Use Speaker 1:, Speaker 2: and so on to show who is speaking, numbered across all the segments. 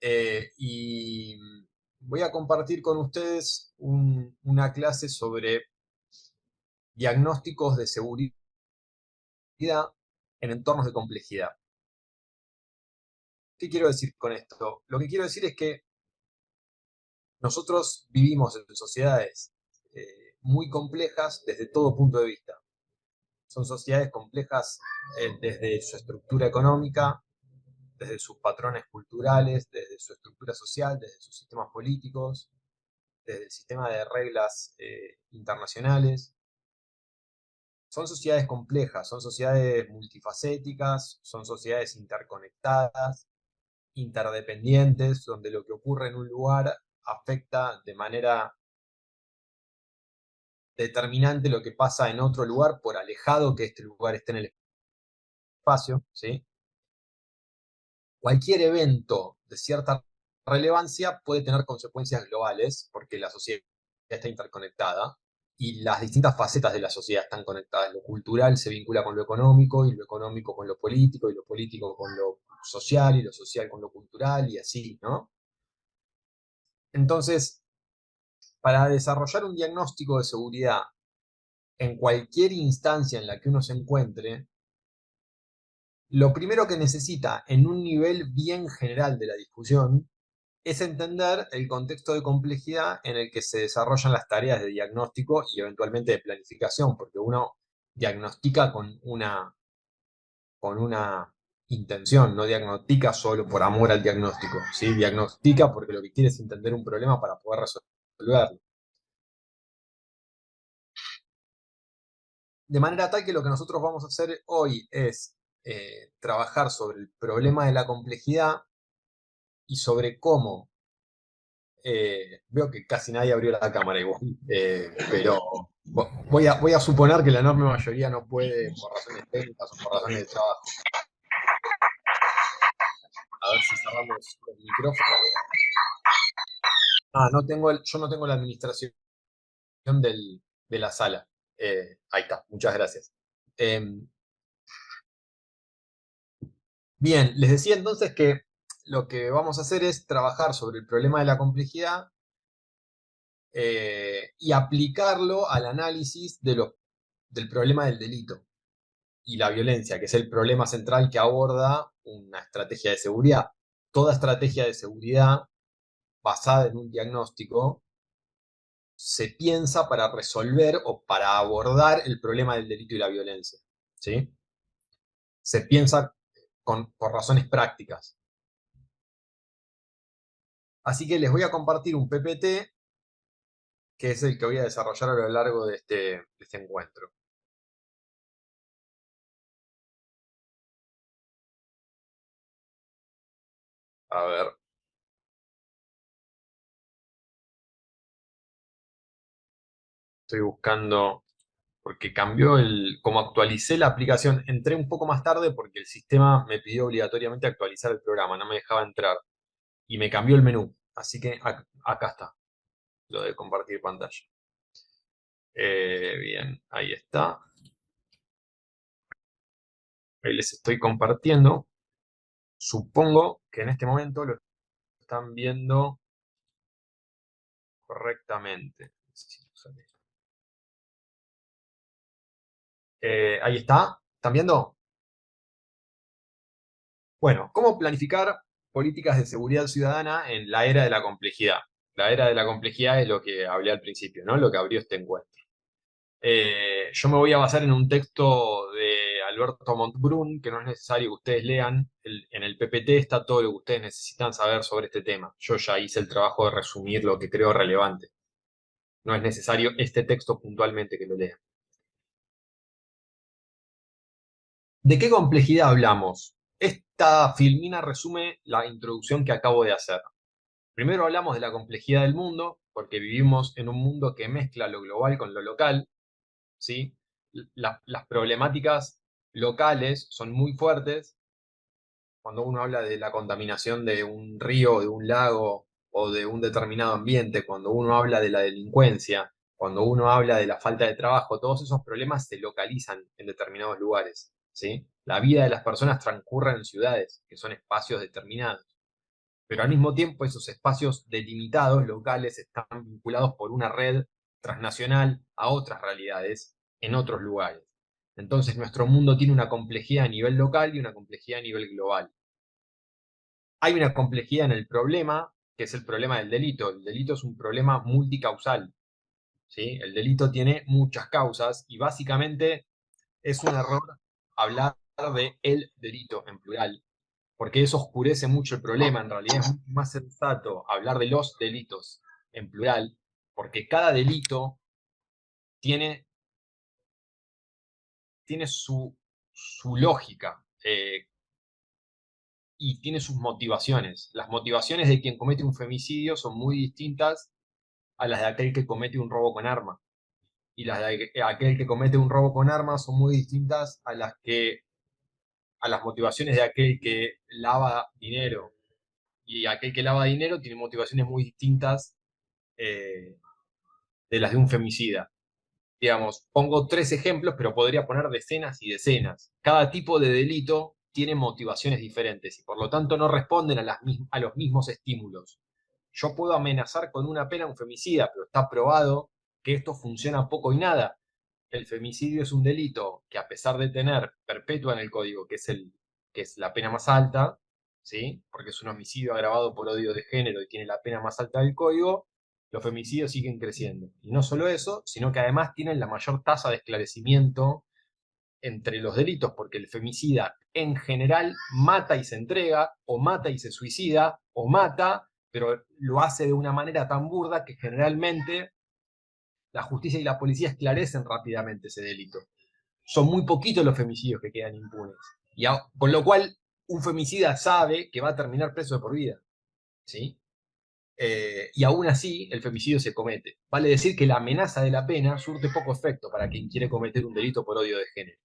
Speaker 1: y voy a compartir con ustedes una clase sobre diagnósticos de seguridad en entornos de complejidad. ¿Qué quiero decir con esto? Lo que quiero decir es que nosotros vivimos en sociedades muy complejas desde todo punto de vista. Son sociedades complejas desde su estructura económica, desde sus patrones culturales, desde su estructura social, desde sus sistemas políticos, desde el sistema de reglas internacionales. Son sociedades complejas, son sociedades multifacéticas, son sociedades interconectadas, interdependientes, donde lo que ocurre en un lugar afecta de manera determinante lo que pasa en otro lugar, por alejado que este lugar esté en el espacio, ¿sí? Cualquier evento de cierta relevancia puede tener consecuencias globales, porque la sociedad está interconectada y las distintas facetas de la sociedad están conectadas. Lo cultural se vincula con lo económico, y lo económico con lo político, y lo político con lo social, y lo social con lo cultural, y así, ¿no? Entonces, para desarrollar un diagnóstico de seguridad en cualquier instancia en la que uno se encuentre, lo primero que necesita en un nivel bien general de la discusión es entender el contexto de complejidad en el que se desarrollan las tareas de diagnóstico y eventualmente de planificación, porque uno diagnostica con una intención, no diagnostica solo por amor al diagnóstico, ¿sí? Diagnostica porque lo que quiere es entender un problema para poder resolverlo. De manera tal que lo que nosotros vamos a hacer hoy es trabajar sobre el problema de la complejidad y sobre cómo. Veo que casi nadie abrió la cámara igual, pero voy a suponer que la enorme mayoría no puede por razones técnicas o por razones de trabajo. A ver si cerramos el micrófono. Yo no tengo la administración de la sala. Ahí está, muchas gracias. Eh, Bien, les decía entonces que lo que vamos a hacer es trabajar sobre el problema de la complejidad y aplicarlo al análisis del problema del delito y la violencia, que es el problema central que aborda una estrategia de seguridad. Toda estrategia de seguridad basada en un diagnóstico se piensa para resolver o para abordar el problema del delito y la violencia, ¿sí? Se piensa por razones prácticas. Así que les voy a compartir un PPT que es el que voy a desarrollar a lo largo de este encuentro. A ver, estoy buscando, porque cambió como actualicé la aplicación, entré un poco más tarde porque el sistema me pidió obligatoriamente actualizar el programa, no me dejaba entrar, y me cambió el menú, así que acá está, lo de compartir pantalla. Bien, ahí está. Ahí les estoy compartiendo. Supongo que en este momento lo están viendo correctamente. Ahí está. ¿Están viendo? Bueno, ¿cómo planificar políticas de seguridad ciudadana en la era de la complejidad? La era de la complejidad es lo que hablé al principio, ¿no? Lo que abrió este encuentro. Yo me voy a basar en un texto de Alberto Montbrun, que no es necesario que ustedes lean. En el PPT está todo lo que ustedes necesitan saber sobre este tema. Yo ya hice el trabajo de resumir lo que creo relevante. No es necesario este texto puntualmente que lo lean. ¿De qué complejidad hablamos? Esta filmina resume la introducción que acabo de hacer. Primero hablamos de la complejidad del mundo, porque vivimos en un mundo que mezcla lo global con lo local, ¿sí? Las problemáticas locales son muy fuertes. Cuando uno habla de la contaminación de un río, de un lago o de un determinado ambiente, cuando uno habla de la delincuencia, cuando uno habla de la falta de trabajo, todos esos problemas se localizan en determinados lugares, ¿sí? La vida de las personas transcurre en ciudades, que son espacios determinados. pero al mismo tiempo esos espacios delimitados, locales, están vinculados por una red transnacional a otras realidades en otros lugares. Entonces nuestro mundo tiene una complejidad a nivel local y una complejidad a nivel global. Hay una complejidad en el problema, que es el problema del delito. El delito es un problema multicausal, ¿sí? El delito tiene muchas causas y básicamente es un error hablar de el delito en plural, porque eso oscurece mucho el problema. En realidad es mucho más sensato hablar de los delitos en plural, porque cada delito tiene, tiene su lógica y tiene sus motivaciones. Las motivaciones de quien comete un femicidio son muy distintas a las de aquel que comete un robo con arma. Y las de aquel que comete un robo con armas son muy distintas a las motivaciones de aquel que lava dinero. Y aquel que lava dinero tiene motivaciones muy distintas eh, de las de un femicida. Digamos, pongo tres ejemplos, pero podría poner decenas y decenas. Cada tipo de delito tiene motivaciones diferentes y por lo tanto no responden a los mismos estímulos. Yo puedo amenazar con una pena a un femicida, pero está probado que esto funciona poco y nada. El femicidio es un delito que, a pesar de tener perpetua en el código, que es la pena más alta, ¿sí? Porque es un homicidio agravado por odio de género y tiene la pena más alta del código, los femicidios siguen creciendo. Y no solo eso, sino que además tienen la mayor tasa de esclarecimiento entre los delitos, porque el femicida en general mata y se entrega, o mata y se suicida, o mata, pero lo hace de una manera tan burda que generalmente la justicia y la policía esclarecen rápidamente ese delito. Son muy poquitos los femicidios que quedan impunes. Con lo cual, un femicida sabe que va a terminar preso de por vida. ¿Sí? Y aún así el femicidio se comete. Vale decir que la amenaza de la pena surte poco efecto para quien quiere cometer un delito por odio de género.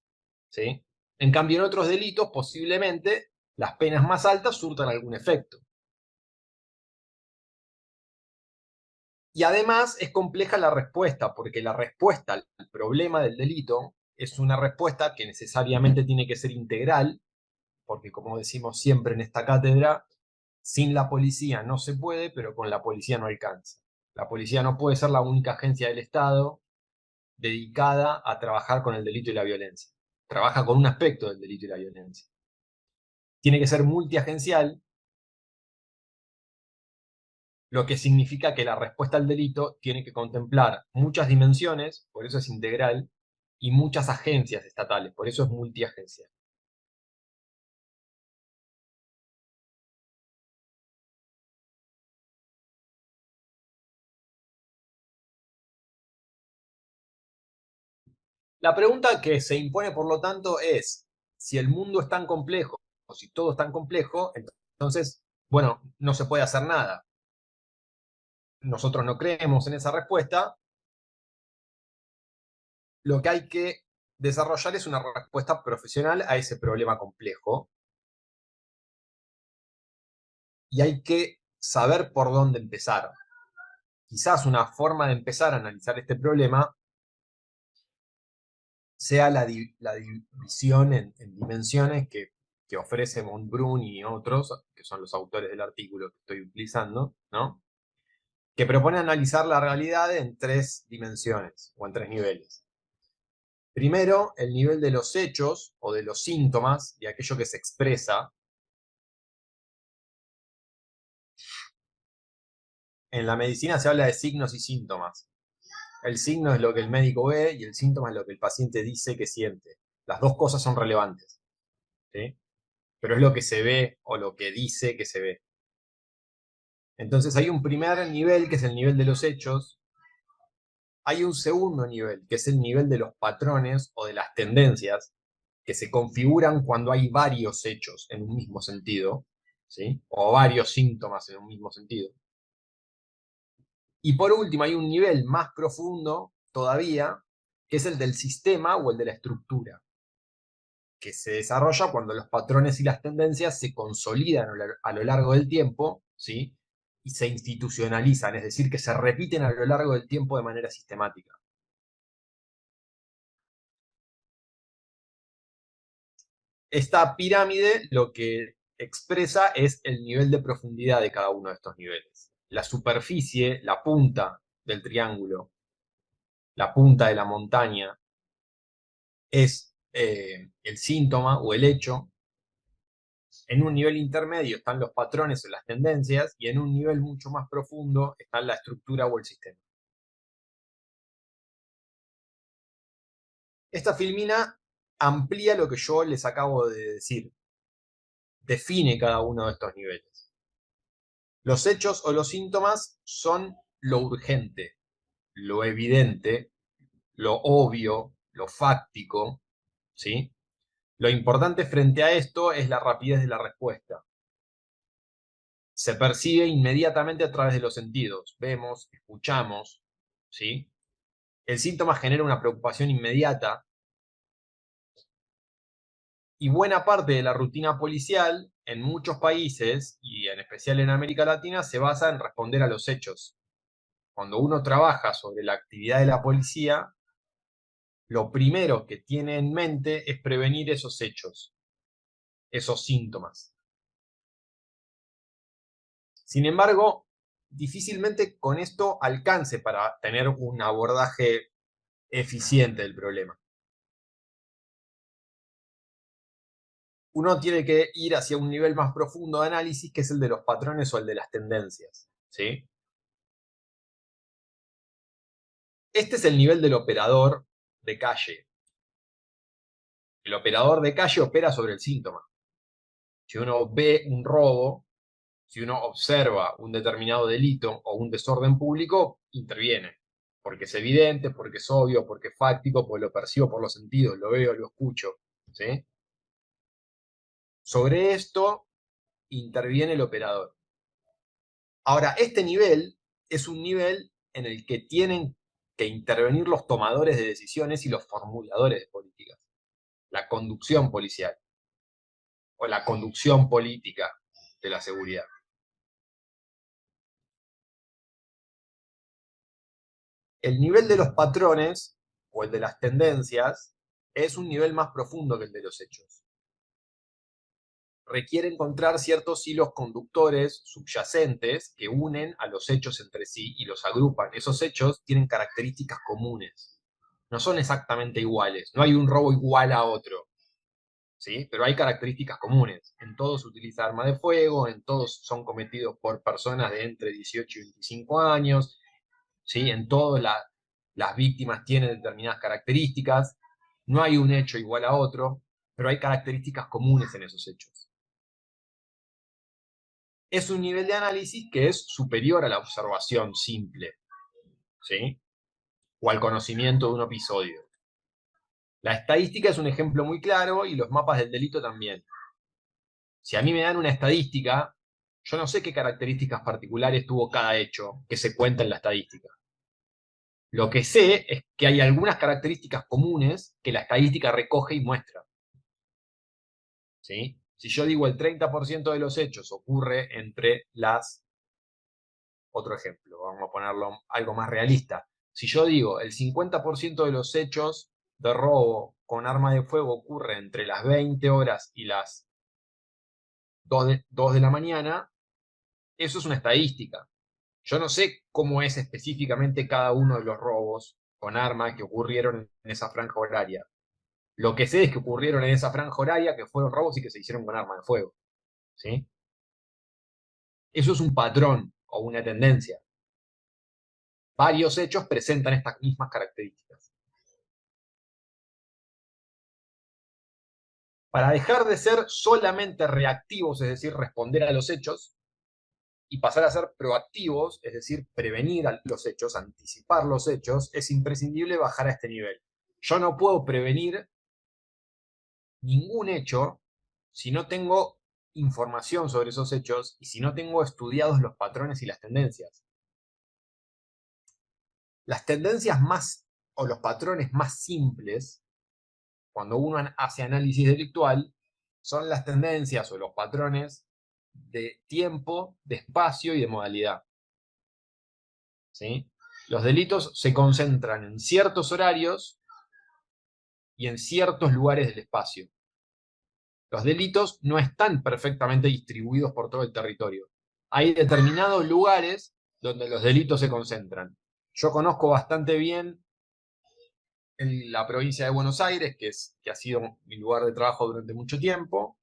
Speaker 1: ¿Sí? En cambio, en otros delitos, posiblemente, las penas más altas surtan algún efecto. Y además es compleja la respuesta, porque la respuesta al problema del delito es una respuesta que necesariamente tiene que ser integral, porque como decimos siempre en esta cátedra, sin la policía no se puede, pero con la policía no alcanza. La policía no puede ser la única agencia del Estado dedicada a trabajar con el delito y la violencia. Trabaja con un aspecto del delito y la violencia. Tiene que ser multiagencial, lo que significa que la respuesta al delito tiene que contemplar muchas dimensiones, por eso es integral, y muchas agencias estatales, por eso es multiagencial. La pregunta que se impone, por lo tanto, es, si el mundo es tan complejo, o si todo es tan complejo, entonces, bueno, no se puede hacer nada. Nosotros no creemos en esa respuesta. Lo que hay que desarrollar es una respuesta profesional a ese problema complejo y hay que saber por dónde empezar. Quizás una forma de empezar a analizar este problema sea la división en dimensiones que ofrece von Brun y otros, que son los autores del artículo que estoy utilizando, ¿no? Que propone analizar la realidad en tres dimensiones o en tres niveles. Primero, el nivel de los hechos o de los síntomas, de aquello que se expresa. En la medicina se habla de signos y síntomas. El signo es lo que el médico ve y el síntoma es lo que el paciente dice que siente. Las dos cosas son relevantes, ¿sí? Pero es lo que se ve o lo que dice que se ve. Entonces hay un primer nivel que es el nivel de los hechos. Hay un segundo nivel que es el nivel de los patrones o de las tendencias que se configuran cuando hay varios hechos en un mismo sentido, ¿sí? O varios síntomas en un mismo sentido. Y por último, hay un nivel más profundo todavía, que es el del sistema o el de la estructura, que se desarrolla cuando los patrones y las tendencias se consolidan a lo largo del tiempo, ¿sí? Y se institucionalizan, es decir, que se repiten a lo largo del tiempo de manera sistemática. Esta pirámide lo que expresa es el nivel de profundidad de cada uno de estos niveles. La superficie, la punta del triángulo, la punta de la montaña, es el síntoma o el hecho. En un nivel intermedio están los patrones o las tendencias, y en un nivel mucho más profundo está la estructura o el sistema. Esta filmina amplía lo que yo les acabo de decir, define cada uno de estos niveles. Los hechos o los síntomas son lo urgente, lo evidente, lo obvio, lo fáctico, ¿sí? Lo importante frente a esto es la rapidez de la respuesta. Se percibe inmediatamente a través de los sentidos. Vemos, escuchamos, ¿sí? El síntoma genera una preocupación inmediata, y buena parte de la rutina policial en muchos países, y en especial en América Latina, se basa en responder a los hechos. Cuando uno trabaja sobre la actividad de la policía, lo primero que tiene en mente es prevenir esos hechos, esos síntomas. Sin embargo, difícilmente con esto alcance para tener un abordaje eficiente del problema. Uno tiene que ir hacia un nivel más profundo de análisis, que es el de los patrones o el de las tendencias, ¿sí? Este es el nivel del operador de calle. El operador de calle opera sobre el síntoma. Si uno ve un robo, si uno observa un determinado delito o un desorden público, interviene. Porque es evidente, porque es obvio, porque es fáctico, porque lo percibo por los sentidos, lo veo, lo escucho, ¿sí? Sobre esto interviene el operador. Ahora, este nivel es un nivel en el que tienen que intervenir los tomadores de decisiones y los formuladores de políticas. La conducción policial o la conducción política de la seguridad. El nivel de los patrones o el de las tendencias es un nivel más profundo que el de los hechos. Requiere encontrar ciertos hilos conductores subyacentes que unen a los hechos entre sí y los agrupan. Esos hechos tienen características comunes. No son exactamente iguales. No hay un robo igual a otro, ¿sí? Pero hay características comunes. En todos se utiliza arma de fuego, en todos son cometidos por personas de entre 18 y 25 años, ¿sí? En todas las víctimas tienen determinadas características. No hay un hecho igual a otro, pero hay características comunes en esos hechos. Es un nivel de análisis que es superior a la observación simple, ¿sí? O al conocimiento de un episodio. La estadística es un ejemplo muy claro, y los mapas del delito también. Si a mí me dan una estadística, yo no sé qué características particulares tuvo cada hecho que se cuenta en la estadística. Lo que sé es que hay algunas características comunes que la estadística recoge y muestra, ¿sí? Si yo digo el 30% de los hechos ocurre entre las... Otro ejemplo, vamos a ponerlo algo más realista. Si yo digo el 50% de los hechos de robo con arma de fuego ocurre entre las 20 horas y las 2 de la mañana, eso es una estadística. Yo no sé cómo es específicamente cada uno de los robos con arma que ocurrieron en esa franja horaria. Lo que sé es que ocurrieron en esa franja horaria, que fueron robos y que se hicieron con arma de fuego, ¿sí? Eso es un patrón o una tendencia. Varios hechos presentan estas mismas características. Para dejar de ser solamente reactivos, es decir, responder a los hechos, y pasar a ser proactivos, es decir, prevenir los hechos, anticipar los hechos, es imprescindible bajar a este nivel. Yo no puedo prevenir ningún hecho si no tengo información sobre esos hechos y si no tengo estudiados los patrones y las tendencias. Las tendencias más, o los patrones más simples, cuando uno hace análisis delictual, son las tendencias o los patrones de tiempo, de espacio y de modalidad, ¿sí? Los delitos se concentran en ciertos horarios y en ciertos lugares del espacio. Los delitos no están perfectamente distribuidos por todo el territorio. Hay determinados lugares donde los delitos se concentran. Yo conozco bastante bien en la provincia de Buenos Aires, que ha sido mi lugar de trabajo durante mucho tiempo,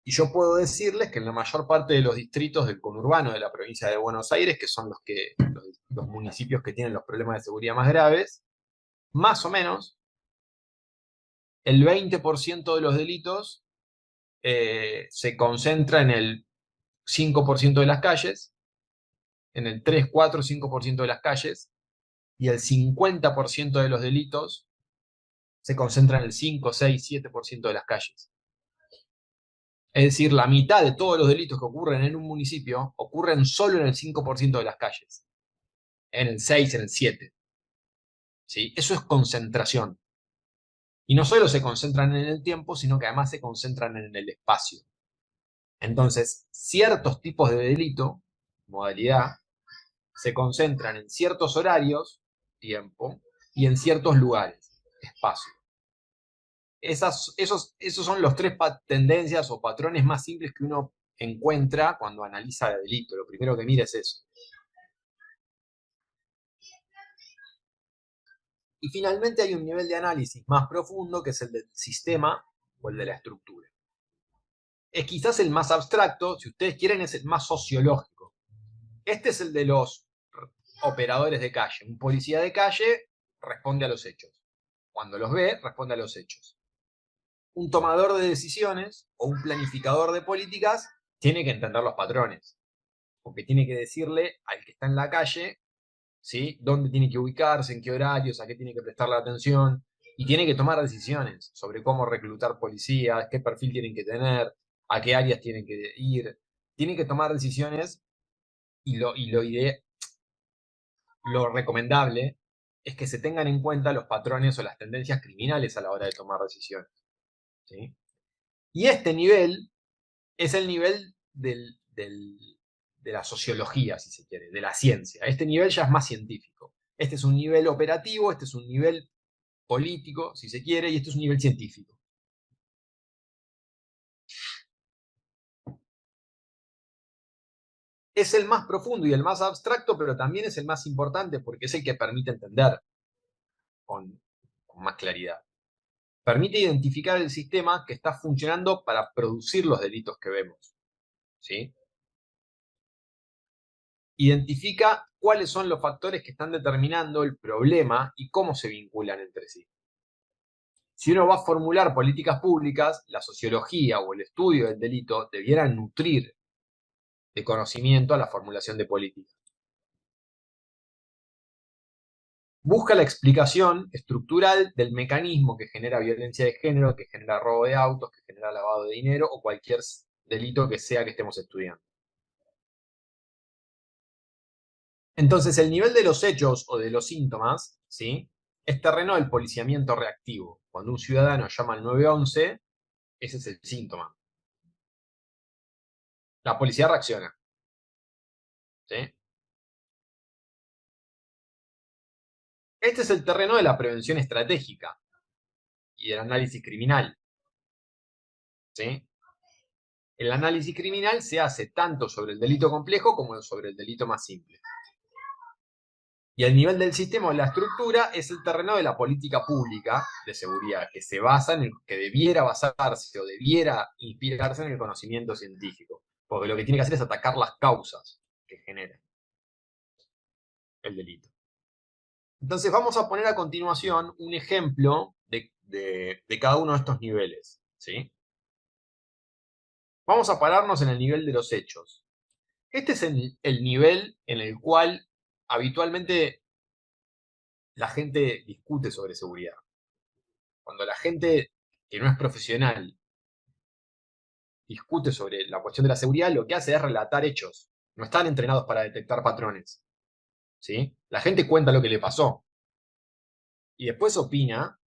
Speaker 1: y yo puedo decirles que en la mayor parte de los distritos del conurbano de la provincia de Buenos Aires, que son los municipios que tienen los problemas de seguridad más graves, más o menos el 20% de los delitos se concentra en el 5% de las calles, en el 3, 4, 5% de las calles, y el 50% de los delitos se concentra en el 5, 6, 7% de las calles. Es decir, la mitad de todos los delitos que ocurren en un municipio ocurren solo en el 5% de las calles, en el 6, en el 7. ¿Sí? Eso es concentración. Y no solo se concentran en el tiempo, sino que además se concentran en el espacio. Entonces, ciertos tipos de delito, modalidad, se concentran en ciertos horarios, tiempo, y en ciertos lugares, espacio. Esos son los tres tendencias o patrones más simples que uno encuentra cuando analiza el delito. Lo primero que mira es eso. Y finalmente hay un nivel de análisis más profundo que es el del sistema o el de la estructura. Es quizás el más abstracto, si ustedes quieren, es el más sociológico. Este es el de los operadores de calle. Un policía de calle responde a los hechos. Cuando los ve, responde a los hechos. Un tomador de decisiones o un planificador de políticas tiene que entender los patrones. Porque tiene que decirle al que está en la calle, ¿sí?, dónde tiene que ubicarse, en qué horarios, a qué tiene que prestarle atención. Y tiene que tomar decisiones sobre cómo reclutar policías, qué perfil tienen que tener, a qué áreas tienen que ir. Tiene que tomar decisiones y lo recomendable es que se tengan en cuenta los patrones o las tendencias criminales a la hora de tomar decisiones. ¿Sí? Y este nivel es el nivel de la sociología, si se quiere, de la ciencia. Este nivel ya es más científico. Este es un nivel operativo, este es un nivel político, si se quiere, y este es un nivel científico. Es el más profundo y el más abstracto, pero también es el más importante porque es el que permite entender con más claridad. Permite identificar el sistema que está funcionando para producir los delitos que vemos. ¿Sí? Identifica cuáles son los factores que están determinando el problema y cómo se vinculan entre sí. Si uno va a formular políticas públicas, la sociología o el estudio del delito debieran nutrir de conocimiento a la formulación de políticas. Busca la explicación estructural del mecanismo que genera violencia de género, que genera robo de autos, que genera lavado de dinero o cualquier delito que sea que estemos estudiando. Entonces, el nivel de los hechos o de los síntomas, ¿sí?, es terreno del policiamiento reactivo. Cuando un ciudadano llama al 911, ese es el síntoma. La policía reacciona. ¿Sí? Este es el terreno de la prevención estratégica y del análisis criminal. ¿Sí? El análisis criminal se hace tanto sobre el delito complejo como sobre el delito más simple. Y el nivel del sistema o la estructura es el terreno de la política pública de seguridad, que se basa en que debiera basarse o debiera inspirarse en el conocimiento científico. Porque lo que tiene que hacer es atacar las causas que generan el delito. Entonces vamos a poner a continuación un ejemplo de cada uno de estos niveles. ¿Sí? Vamos a pararnos en el nivel de los hechos. Este es el nivel en el cual habitualmente la gente discute sobre seguridad. Cuando la gente que no es profesional discute sobre la cuestión de la seguridad, lo que hace es relatar hechos. No están entrenados para detectar patrones. ¿Sí? La gente cuenta lo que le pasó. Y después opina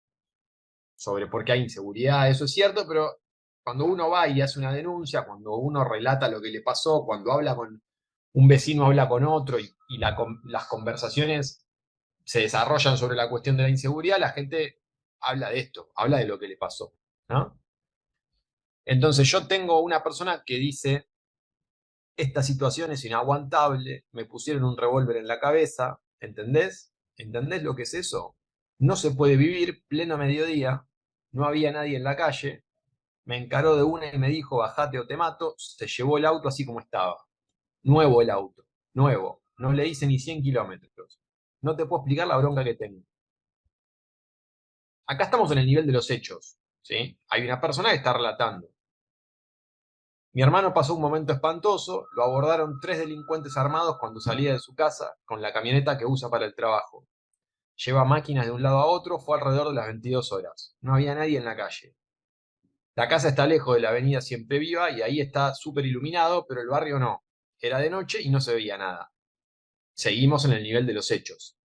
Speaker 1: sobre por qué hay inseguridad. Eso es cierto, pero cuando uno va y hace una denuncia, cuando uno relata lo que le pasó, cuando habla con un vecino, habla con otro y las conversaciones se desarrollan sobre la cuestión de la inseguridad, la gente habla de esto, habla de lo que le pasó, ¿no? Entonces yo tengo una persona que dice, esta situación es inaguantable, me pusieron un revólver en la cabeza, ¿entendés? ¿Entendés lo que es eso? No se puede vivir, pleno mediodía, no había nadie en la calle, me encaró de una y me dijo, bajate o te mato, se llevó el auto así como estaba. Nuevo el auto, nuevo, no le hice ni 100 kilómetros. No te puedo explicar la bronca que tengo. Acá estamos en el nivel de los hechos, ¿sí? Hay una persona que está relatando. Mi hermano pasó un momento espantoso, lo abordaron 3 delincuentes armados cuando salía de su casa con la camioneta que usa para el trabajo. Lleva máquinas de un lado a otro, fue alrededor de las 22 horas. No había nadie en la calle. La casa está lejos de la avenida Siempre Viva y ahí está súper iluminado, pero el barrio no. Era de noche y no se veía nada. Seguimos en el nivel de los hechos.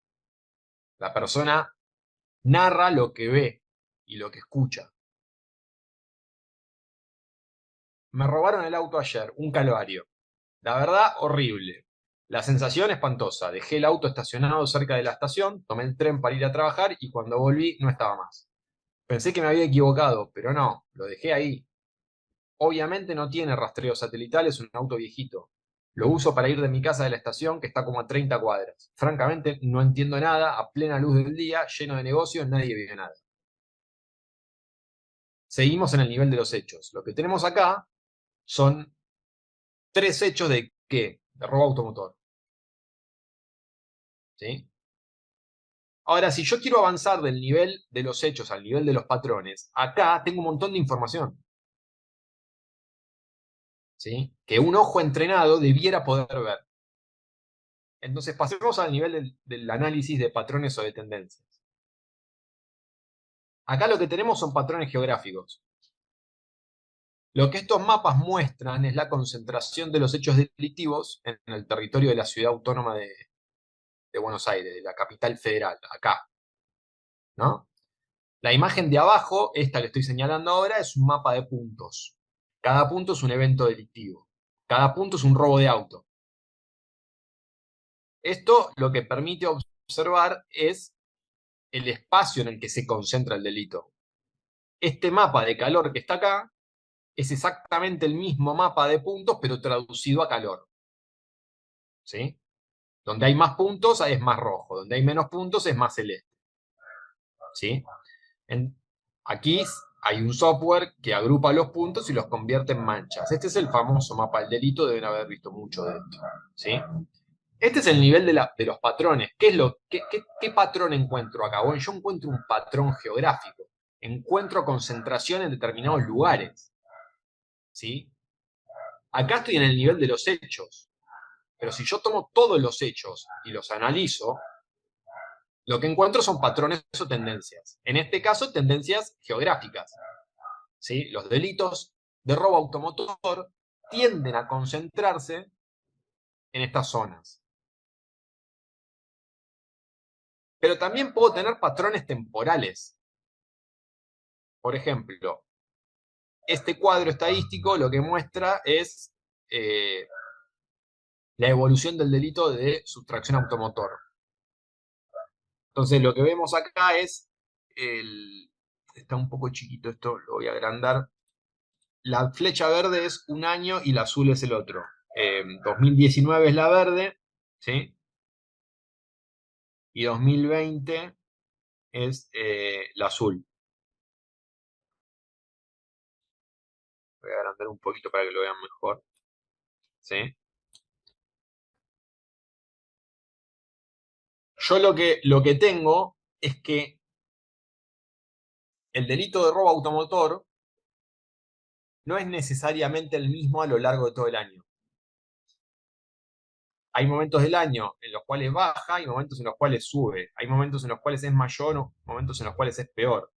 Speaker 1: La persona narra lo que ve y lo que escucha. Me robaron el auto ayer, un calvario. La verdad, horrible. La sensación espantosa. Dejé el auto estacionado cerca de la estación, tomé el tren para ir a trabajar y cuando volví no estaba más. Pensé que me había equivocado, pero no, lo dejé ahí. Obviamente no tiene rastreo satelital, es un auto viejito. Lo uso para ir de mi casa a la estación, que está como a 30 cuadras. Francamente, no entiendo nada, a plena luz del día, lleno de negocios, nadie vio nada. Seguimos en el nivel de los hechos. Lo que tenemos acá son 3 hechos de ¿qué? De robo automotor. ¿Sí? Ahora, si yo quiero avanzar del nivel de los hechos al nivel de los patrones, acá tengo un montón de información, ¿sí? Que un ojo entrenado debiera poder ver. Entonces, pasemos al nivel del análisis de patrones o de tendencias. Acá lo que tenemos son patrones geográficos. Lo que estos mapas muestran es la concentración de los hechos delictivos en el territorio de la ciudad autónoma de Buenos Aires, de la capital federal, acá, ¿no? La imagen de abajo, esta que estoy señalando ahora, es un mapa de puntos. Cada punto es un evento delictivo. Cada punto es un robo de auto. Esto lo que permite observar es el espacio en el que se concentra el delito. Este mapa de calor que está acá es exactamente el mismo mapa de puntos, pero traducido a calor. ¿Sí? Donde hay más puntos es más rojo, donde hay menos puntos es más celeste. ¿Sí? En, aquí hay un software que agrupa los puntos y los convierte en manchas. Este es el famoso mapa del delito, deben haber visto mucho de esto. ¿Sí? Este es el nivel de los patrones. ¿Qué patrón encuentro acá? Bueno, yo encuentro un patrón geográfico. Encuentro concentración en determinados lugares. ¿Sí? Acá estoy en el nivel de los hechos. Pero si yo tomo todos los hechos y los analizo, lo que encuentro son patrones o tendencias. En este caso, tendencias geográficas. ¿Sí? Los delitos de robo automotor tienden a concentrarse en estas zonas. Pero también puedo tener patrones temporales. Por ejemplo, este cuadro estadístico lo que muestra es la evolución del delito de sustracción automotor. Entonces, lo que vemos acá es está un poco chiquito esto, lo voy a agrandar. La flecha verde es un año y la azul es el otro. 2019 es la verde, ¿sí? Y 2020 es la azul. Voy a agrandar un poquito para que lo vean mejor, ¿sí? Yo lo que tengo es que el delito de robo automotor no es necesariamente el mismo a lo largo de todo el año. Hay momentos del año en los cuales baja y momentos en los cuales sube. Hay momentos en los cuales es mayor o momentos en los cuales es peor.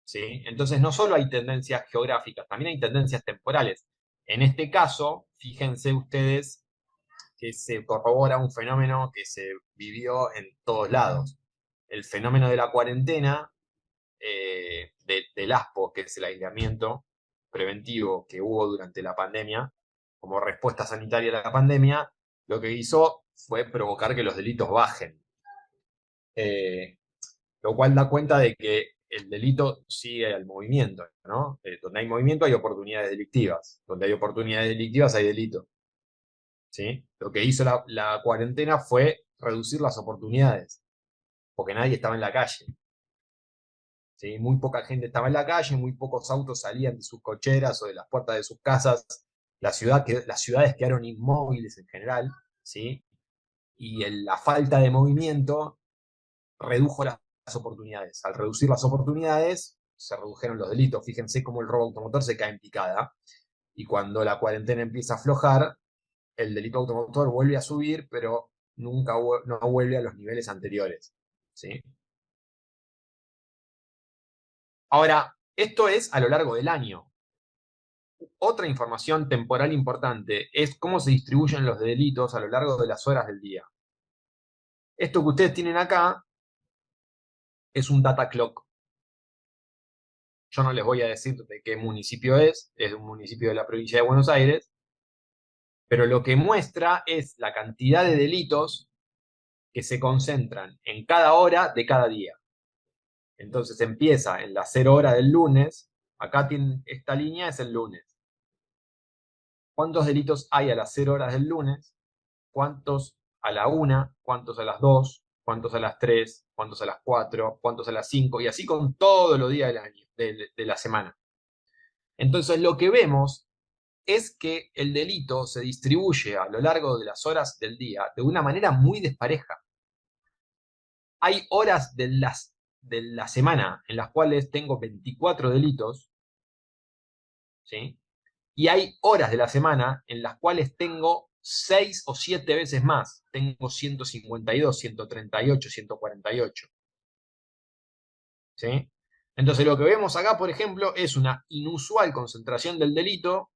Speaker 1: ¿Sí? Entonces no solo hay tendencias geográficas, también hay tendencias temporales. En este caso, fíjense ustedes que se corrobora un fenómeno que se vivió en todos lados. El fenómeno de la cuarentena, del ASPO, que es el aislamiento preventivo que hubo durante la pandemia, como respuesta sanitaria a la pandemia, lo que hizo fue provocar que los delitos bajen. Lo cual da cuenta de que el delito sigue al movimiento, ¿no? Donde hay movimiento hay oportunidades delictivas. Donde hay oportunidades delictivas hay delito. ¿Sí? Lo que hizo la cuarentena fue reducir las oportunidades, porque nadie estaba en la calle. ¿Sí? Muy poca gente estaba en la calle, muy pocos autos salían de sus cocheras o de las puertas de sus casas. Las ciudades quedaron inmóviles en general, ¿sí? Y la falta de movimiento redujo las oportunidades. Al reducir las oportunidades, se redujeron los delitos. Fíjense cómo el robo automotor se cae en picada. Y cuando la cuarentena empieza a aflojar, el delito automotor vuelve a subir, pero nunca no vuelve a los niveles anteriores. ¿Sí? Ahora, esto es a lo largo del año. Otra información temporal importante es cómo se distribuyen los delitos a lo largo de las horas del día. Esto que ustedes tienen acá es un data clock. Yo no les voy a decir de qué municipio es un municipio de la provincia de Buenos Aires, pero lo que muestra es la cantidad de delitos que se concentran en cada hora de cada día. Entonces empieza en las 0 horas del lunes, acá tienen, esta línea es el lunes. ¿Cuántos delitos hay a las 0 horas del lunes? ¿Cuántos a la 1? ¿Cuántos a las 2? ¿Cuántos a las 3? ¿Cuántos a las 4? ¿Cuántos a las 5? Y así con todos los días del año, de la semana. Entonces lo que vemos es que el delito se distribuye a lo largo de las horas del día de una manera muy despareja. Hay horas de la semana en las cuales tengo 24 delitos, ¿sí? Y hay horas de la semana en las cuales tengo 6 o 7 veces más. Tengo 152, 138, 148. ¿Sí? Entonces lo que vemos acá, por ejemplo, es una inusual concentración del delito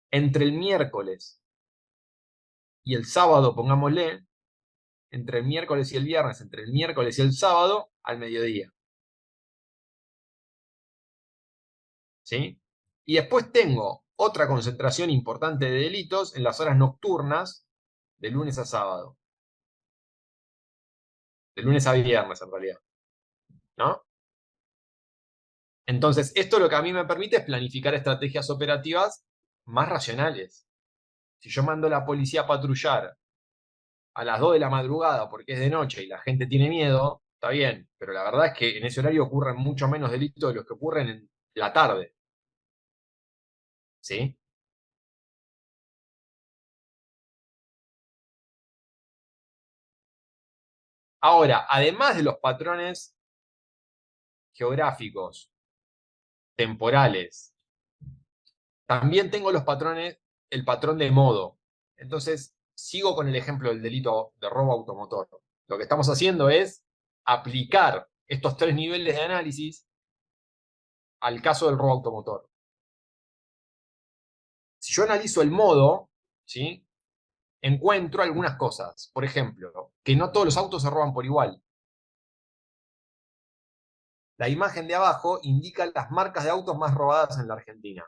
Speaker 1: entre el miércoles y el sábado, pongámosle, entre el miércoles y el viernes, entre el miércoles y el sábado, al mediodía. ¿Sí? Y después tengo otra concentración importante de delitos en las horas nocturnas, de lunes a sábado. De lunes a viernes, en realidad. ¿No? Entonces, esto lo que a mí me permite es planificar estrategias operativas más racionales. Si yo mando a la policía a patrullar a las 2 de la madrugada porque es de noche y la gente tiene miedo, está bien, pero la verdad es que en ese horario ocurren mucho menos delitos de los que ocurren en la tarde. ¿Sí? Ahora, además de los patrones geográficos, temporales, también tengo los patrones, el patrón de modo. Entonces, sigo con el ejemplo del delito de robo automotor. Lo que estamos haciendo es aplicar estos 3 niveles de análisis al caso del robo automotor. Si yo analizo el modo, ¿sí? Encuentro algunas cosas. Por ejemplo, que no todos los autos se roban por igual. La imagen de abajo indica las marcas de autos más robadas en la Argentina,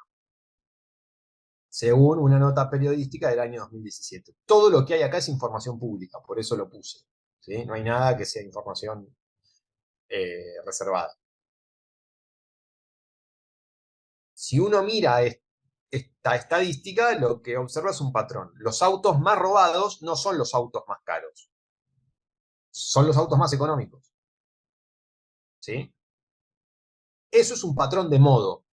Speaker 1: según una nota periodística del año 2017. Todo lo que hay acá es información pública, por eso lo puse. ¿Sí? No hay nada que sea información reservada. Si uno mira esta estadística, lo que observa es un patrón. Los autos más robados no son los autos más caros, son los autos más económicos. ¿Sí? Eso es un patrón de modo.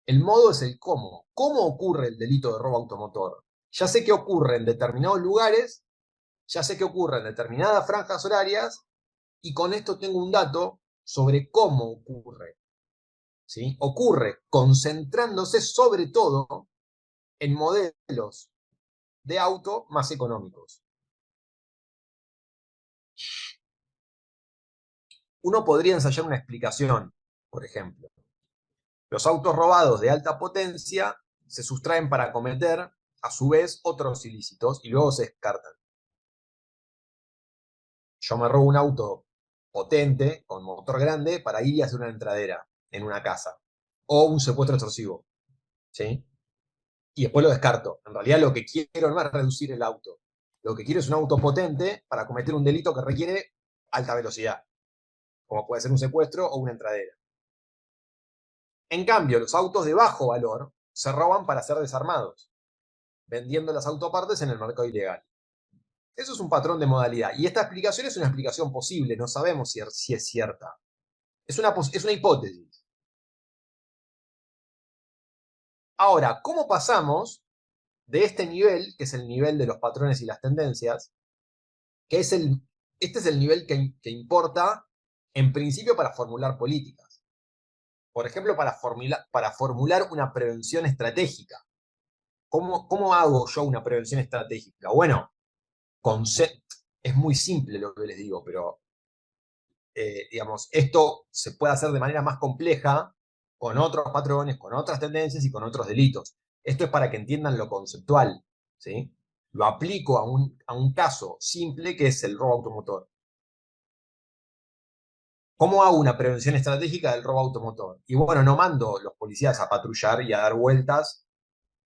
Speaker 1: El modo es el cómo. ¿Cómo ocurre el delito de robo automotor? Ya sé que ocurre en determinados lugares, ya sé que ocurre en determinadas franjas horarias, y con esto tengo un dato sobre cómo ocurre. ¿Sí? Ocurre concentrándose sobre todo en modelos de auto más económicos. Uno podría ensayar una explicación, por ejemplo. Los autos robados de alta potencia se sustraen para cometer, a su vez, otros ilícitos y luego se descartan. Yo me robo un auto potente, con motor grande, para ir y hacer una entradera en una casa. O un secuestro extorsivo. ¿Sí? Y después lo descarto. En realidad lo que quiero no es reducir el auto. Lo que quiero es un auto potente para cometer un delito que requiere alta velocidad. como puede ser un secuestro o una entradera. En cambio, los autos de bajo valor se roban para ser desarmados, vendiendo las autopartes en el mercado ilegal. Eso es un patrón de modalidad. Y esta explicación es una explicación posible, no sabemos si es cierta. Es una hipótesis. Ahora, ¿cómo pasamos de este nivel, que es el nivel de los patrones y las tendencias, que es este es el nivel que importa en principio para formular políticas? Por ejemplo, para formular una prevención estratégica. ¿Cómo hago yo una prevención estratégica? Bueno, es muy simple lo que les digo, pero digamos, esto se puede hacer de manera más compleja con otros patrones, con otras tendencias y con otros delitos. Esto es para que entiendan lo conceptual, ¿sí? Lo aplico a un caso simple que es el robo automotor. ¿Cómo hago una prevención estratégica del robo automotor? Y bueno, no mando los policías a patrullar y a dar vueltas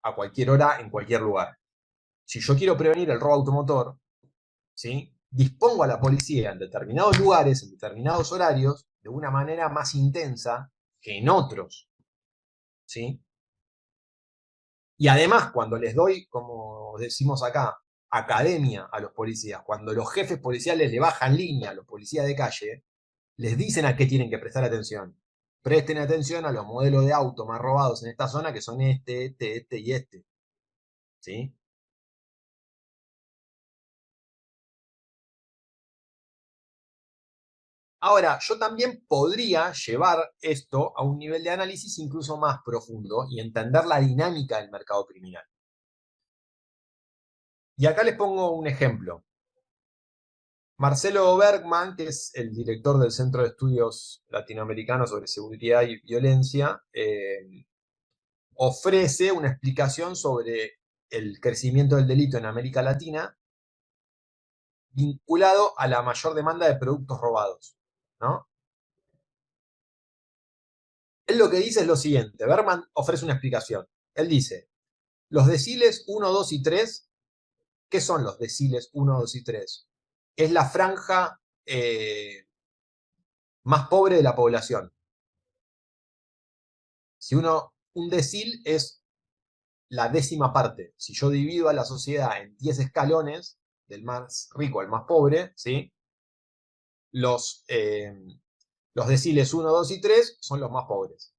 Speaker 1: a cualquier hora en cualquier lugar. Si yo quiero prevenir el robo automotor, ¿sí? Dispongo a la policía en determinados lugares, en determinados horarios, de una manera más intensa que en otros, ¿sí? Y además, cuando les doy, como decimos acá, academia a los policías, cuando los jefes policiales le bajan línea a los policías de calle, les dicen a qué tienen que prestar atención. Presten atención a los modelos de auto más robados en esta zona, que son este y este, ¿sí? Ahora, yo también podría llevar esto a un nivel de análisis incluso más profundo y entender la dinámica del mercado criminal. Y acá les pongo un ejemplo. Marcelo Bergman, que es el director del Centro de Estudios Latinoamericanos sobre Seguridad y Violencia, ofrece una explicación sobre el crecimiento del delito en América Latina vinculado a la mayor demanda de productos robados, ¿no? Él lo que dice es lo siguiente, Bergman ofrece una explicación. Él dice, los deciles 1, 2 y 3, ¿qué son los deciles 1, 2 y 3? Es la franja más pobre de la población. Si un decil es la décima parte. Si yo divido a la sociedad en 10 escalones, del más rico al más pobre, ¿sí? Los, eh, los deciles 1, 2 y 3 son los más pobres.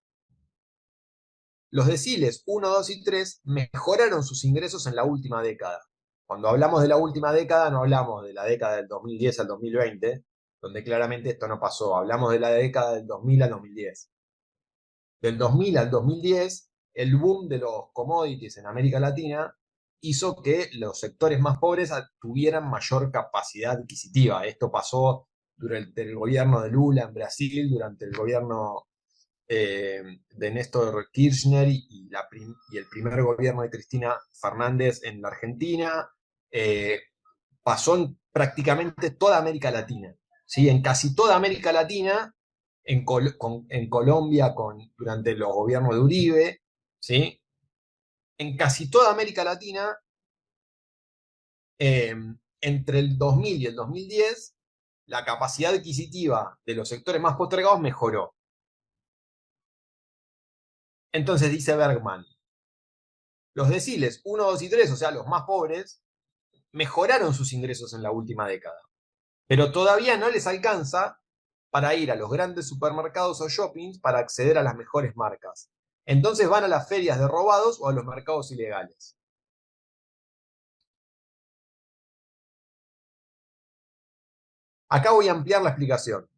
Speaker 1: Los deciles 1, 2 y 3 mejoraron sus ingresos en la última década. Cuando hablamos de la última década, no hablamos de la década del 2010 al 2020, donde claramente esto no pasó. Hablamos de la década del 2000 al 2010. Del 2000 al 2010, el boom de los commodities en América Latina hizo que los sectores más pobres tuvieran mayor capacidad adquisitiva. Esto pasó durante el gobierno de Lula en Brasil, durante el gobierno de Néstor Kirchner y el primer gobierno de Cristina Fernández en la Argentina. Pasó en prácticamente toda América Latina. ¿Sí? En casi toda América Latina, en Colombia durante los gobiernos de Uribe, ¿sí? En casi toda América Latina, eh, entre el 2000 y el 2010, la capacidad adquisitiva de los sectores más postergados mejoró. Entonces dice Bergman, los deciles 1, 2 y 3, o sea, los más pobres, mejoraron sus ingresos en la última década, pero todavía no les alcanza para ir a los grandes supermercados o shoppings para acceder a las mejores marcas. Entonces van a las ferias de robados o a los mercados ilegales. Acá voy a ampliar la explicación.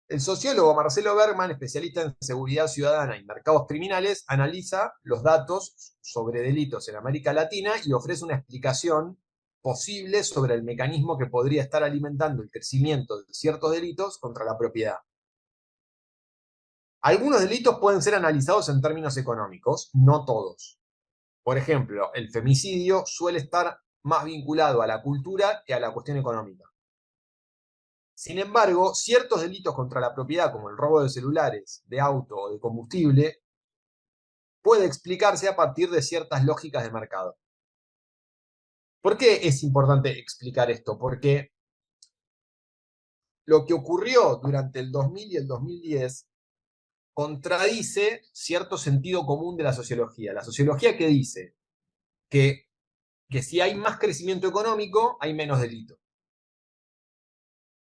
Speaker 1: El sociólogo Marcelo Bergman, especialista en seguridad ciudadana y mercados criminales, analiza los datos sobre delitos en América Latina y ofrece una explicación posible sobre el mecanismo que podría estar alimentando el crecimiento de ciertos delitos contra la propiedad. Algunos delitos pueden ser analizados en términos económicos, no todos. Por ejemplo, el femicidio suele estar más vinculado a la cultura que a la cuestión económica. Sin embargo, ciertos delitos contra la propiedad, como el robo de celulares, de auto o de combustible, puede explicarse a partir de ciertas lógicas de mercado. ¿Por qué es importante explicar esto? Porque lo que ocurrió durante el 2000 y el 2010 contradice cierto sentido común de la sociología. La sociología que dice que, que si hay más crecimiento económico, hay menos delito.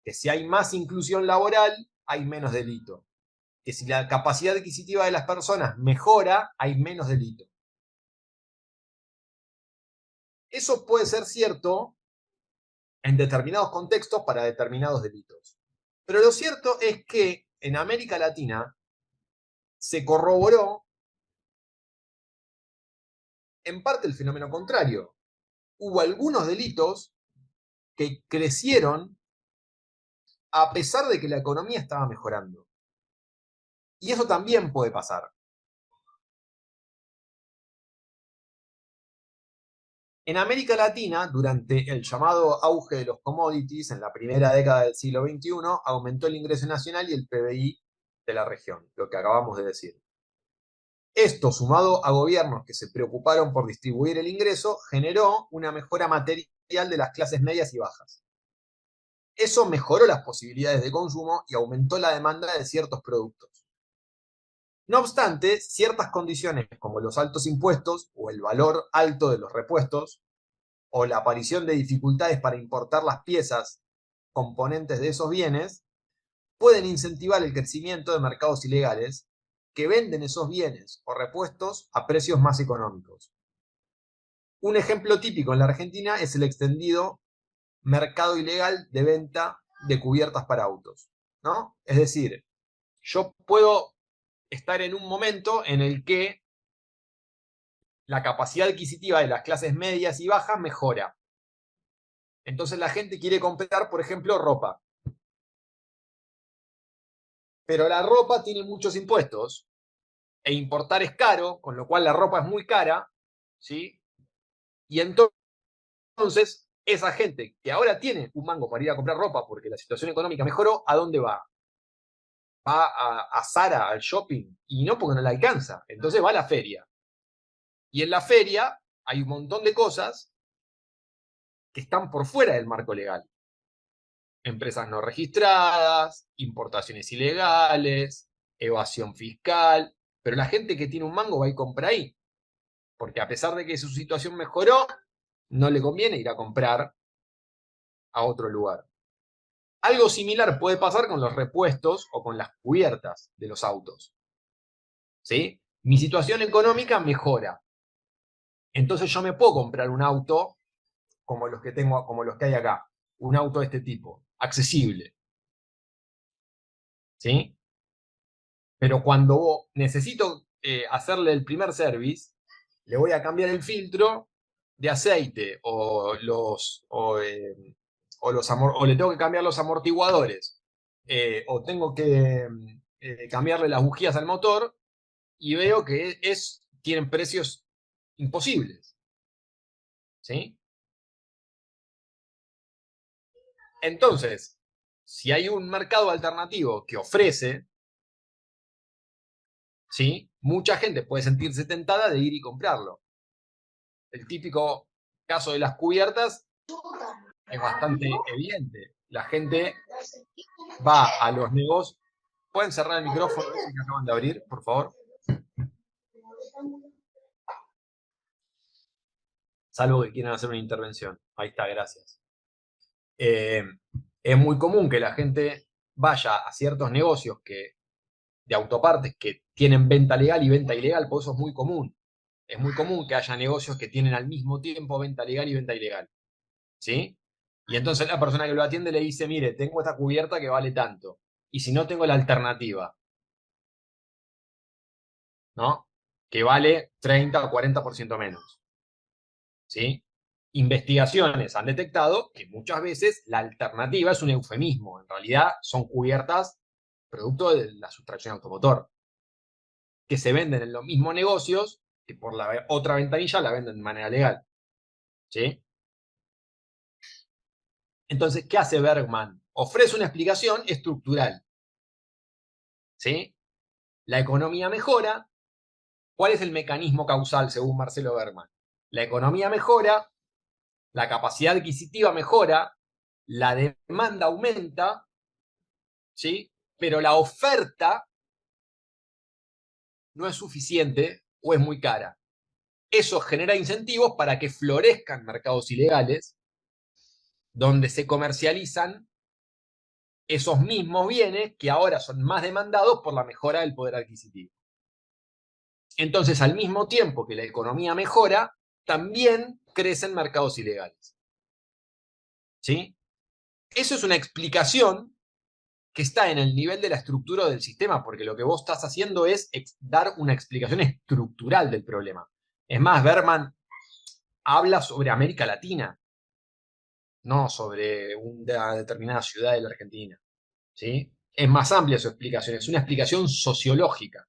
Speaker 1: Que si hay más inclusión laboral, hay menos delito. Que si la capacidad adquisitiva de las personas mejora, hay menos delito. Eso puede ser cierto en determinados contextos para determinados delitos. Pero lo cierto es que en América Latina se corroboró en parte el fenómeno contrario. Hubo algunos delitos que crecieron a pesar de que la economía estaba mejorando. Y eso también puede pasar. En América Latina, durante el llamado auge de los commodities en la primera década del siglo XXI, aumentó el ingreso nacional y el PBI de la región, lo que acabamos de decir. Esto, sumado a gobiernos que se preocuparon por distribuir el ingreso, generó una mejora material de las clases medias y bajas. Eso mejoró las posibilidades de consumo y aumentó la demanda de ciertos productos. No obstante, ciertas condiciones como los altos impuestos o el valor alto de los repuestos o la aparición de dificultades para importar las piezas componentes de esos bienes pueden incentivar el crecimiento de mercados ilegales que venden esos bienes o repuestos a precios más económicos. Un ejemplo típico en la Argentina es el extendido mercado ilegal de venta de cubiertas para autos, ¿no? Es decir, yo puedo estar en un momento en el que la capacidad adquisitiva de las clases medias y bajas mejora. Entonces la gente quiere comprar, por ejemplo, ropa. Pero la ropa tiene muchos impuestos e importar es caro, con lo cual la ropa es muy cara, ¿sí? Y entonces esa gente que ahora tiene un mango para ir a comprar ropa porque la situación económica mejoró, ¿a dónde va? Va a Zara, al shopping, y no porque no le alcanza. Entonces va a la feria. Y en la feria hay un montón de cosas que están por fuera del marco legal. Empresas no registradas, importaciones ilegales, evasión fiscal, pero la gente que tiene un mango va y compra ahí, porque a pesar de que su situación mejoró, no le conviene ir a comprar a otro lugar. Algo similar puede pasar con los repuestos o con las cubiertas de los autos. ¿Sí? Mi situación económica mejora. Entonces yo me puedo comprar un auto como los que tengo, como los que hay acá. Un auto de este tipo, accesible. ¿Sí? Pero cuando necesito hacerle el primer service, le voy a cambiar el filtro de aceite o le tengo que cambiar los amortiguadores o tengo que cambiarle las bujías al motor y veo que tienen precios imposibles. ¿Sí? Entonces, si hay un mercado alternativo que ofrece, ¿sí? Mucha gente puede sentirse tentada de ir y comprarlo. El típico caso de las cubiertas es bastante evidente. La gente va a los negocios. ¿Pueden cerrar el micrófono ese que acaban de abrir, por favor? Salvo que quieran hacer una intervención. Ahí está, gracias. Es muy común que la gente vaya a ciertos negocios de autopartes que tienen venta legal y venta ilegal, por eso es muy común. Es muy común que haya negocios que tienen al mismo tiempo venta legal y venta ilegal. ¿Sí? Y entonces la persona que lo atiende le dice, mire, tengo esta cubierta que vale tanto. Y si no, tengo la alternativa, ¿no? Que vale 30 o 40% menos. ¿Sí? Investigaciones han detectado que muchas veces la alternativa es un eufemismo. En realidad son cubiertas producto de la sustracción automotor, que se venden en los mismos negocios que por la otra ventanilla la venden de manera legal. ¿Sí? Entonces, ¿qué hace Bergman? Ofrece una explicación estructural. ¿Sí? La economía mejora. ¿Cuál es el mecanismo causal según Marcelo Bergman? La economía mejora, la capacidad adquisitiva mejora, la demanda aumenta ¿sí? Pero la oferta no es suficiente o es muy cara. Eso genera incentivos para que florezcan mercados ilegales donde se comercializan esos mismos bienes que ahora son más demandados por la mejora del poder adquisitivo. Entonces, al mismo tiempo que la economía mejora, también crecen mercados ilegales. ¿Sí? Eso es una explicación que está en el nivel de la estructura del sistema, porque lo que vos estás haciendo es dar una explicación estructural del problema. Es más, Berman habla sobre América Latina, no sobre una determinada ciudad de la Argentina. ¿Sí? Es más amplia su explicación, es una explicación sociológica.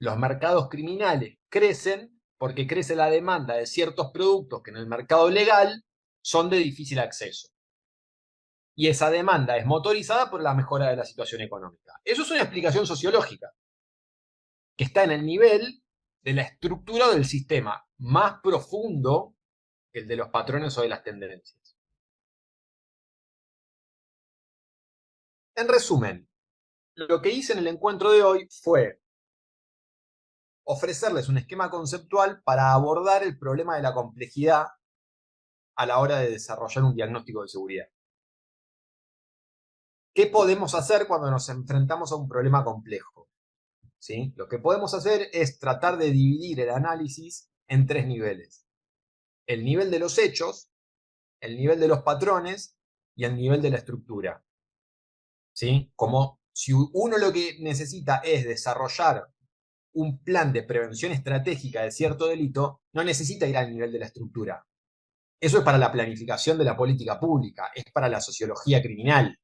Speaker 1: Los mercados criminales crecen porque crece la demanda de ciertos productos que en el mercado legal son de difícil acceso. Y esa demanda es motorizada por la mejora de la situación económica. Eso es una explicación sociológica que está en el nivel de la estructura del sistema, más profundo que el de los patrones o de las tendencias. En resumen, lo que hice en el encuentro de hoy fue ofrecerles un esquema conceptual para abordar el problema de la complejidad a la hora de desarrollar un diagnóstico de seguridad. ¿Qué podemos hacer cuando nos enfrentamos a un problema complejo? ¿Sí? Lo que podemos hacer es tratar de dividir el análisis en tres niveles. El nivel de los hechos, el nivel de los patrones y el nivel de la estructura. ¿Sí? Como si uno lo que necesita es desarrollar un plan de prevención estratégica de cierto delito, no necesita ir al nivel de la estructura. Eso es para la planificación de la política pública, es para la sociología criminal,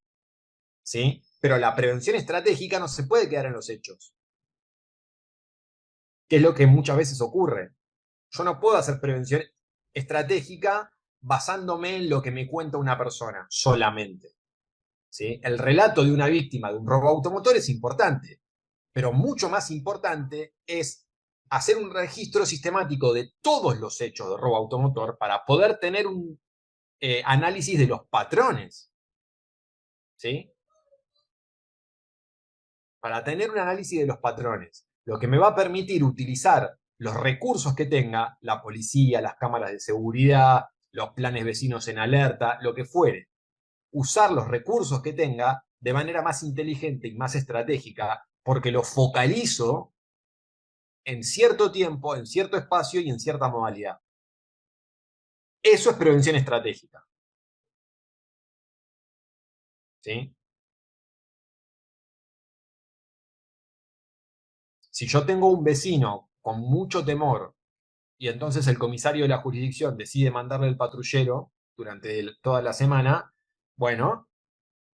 Speaker 1: ¿sí? Pero la prevención estratégica no se puede quedar en los hechos, que es lo que muchas veces ocurre. Yo no puedo hacer prevención estratégica basándome en lo que me cuenta una persona solamente, ¿sí? El relato de una víctima de un robo automotor es importante, pero mucho más importante es hacer un registro sistemático de todos los hechos de robo automotor para poder tener un análisis de los patrones, ¿sí? Para tener un análisis de los patrones, lo que me va a permitir utilizar los recursos que tenga, la policía, las cámaras de seguridad, los planes vecinos en alerta, lo que fuere, usar los recursos que tenga de manera más inteligente y más estratégica, porque lo focalizo en cierto tiempo, en cierto espacio y en cierta modalidad. Eso es prevención estratégica, ¿sí? Si yo tengo un vecino con mucho temor y entonces el comisario de la jurisdicción decide mandarle el patrullero durante toda la semana, bueno,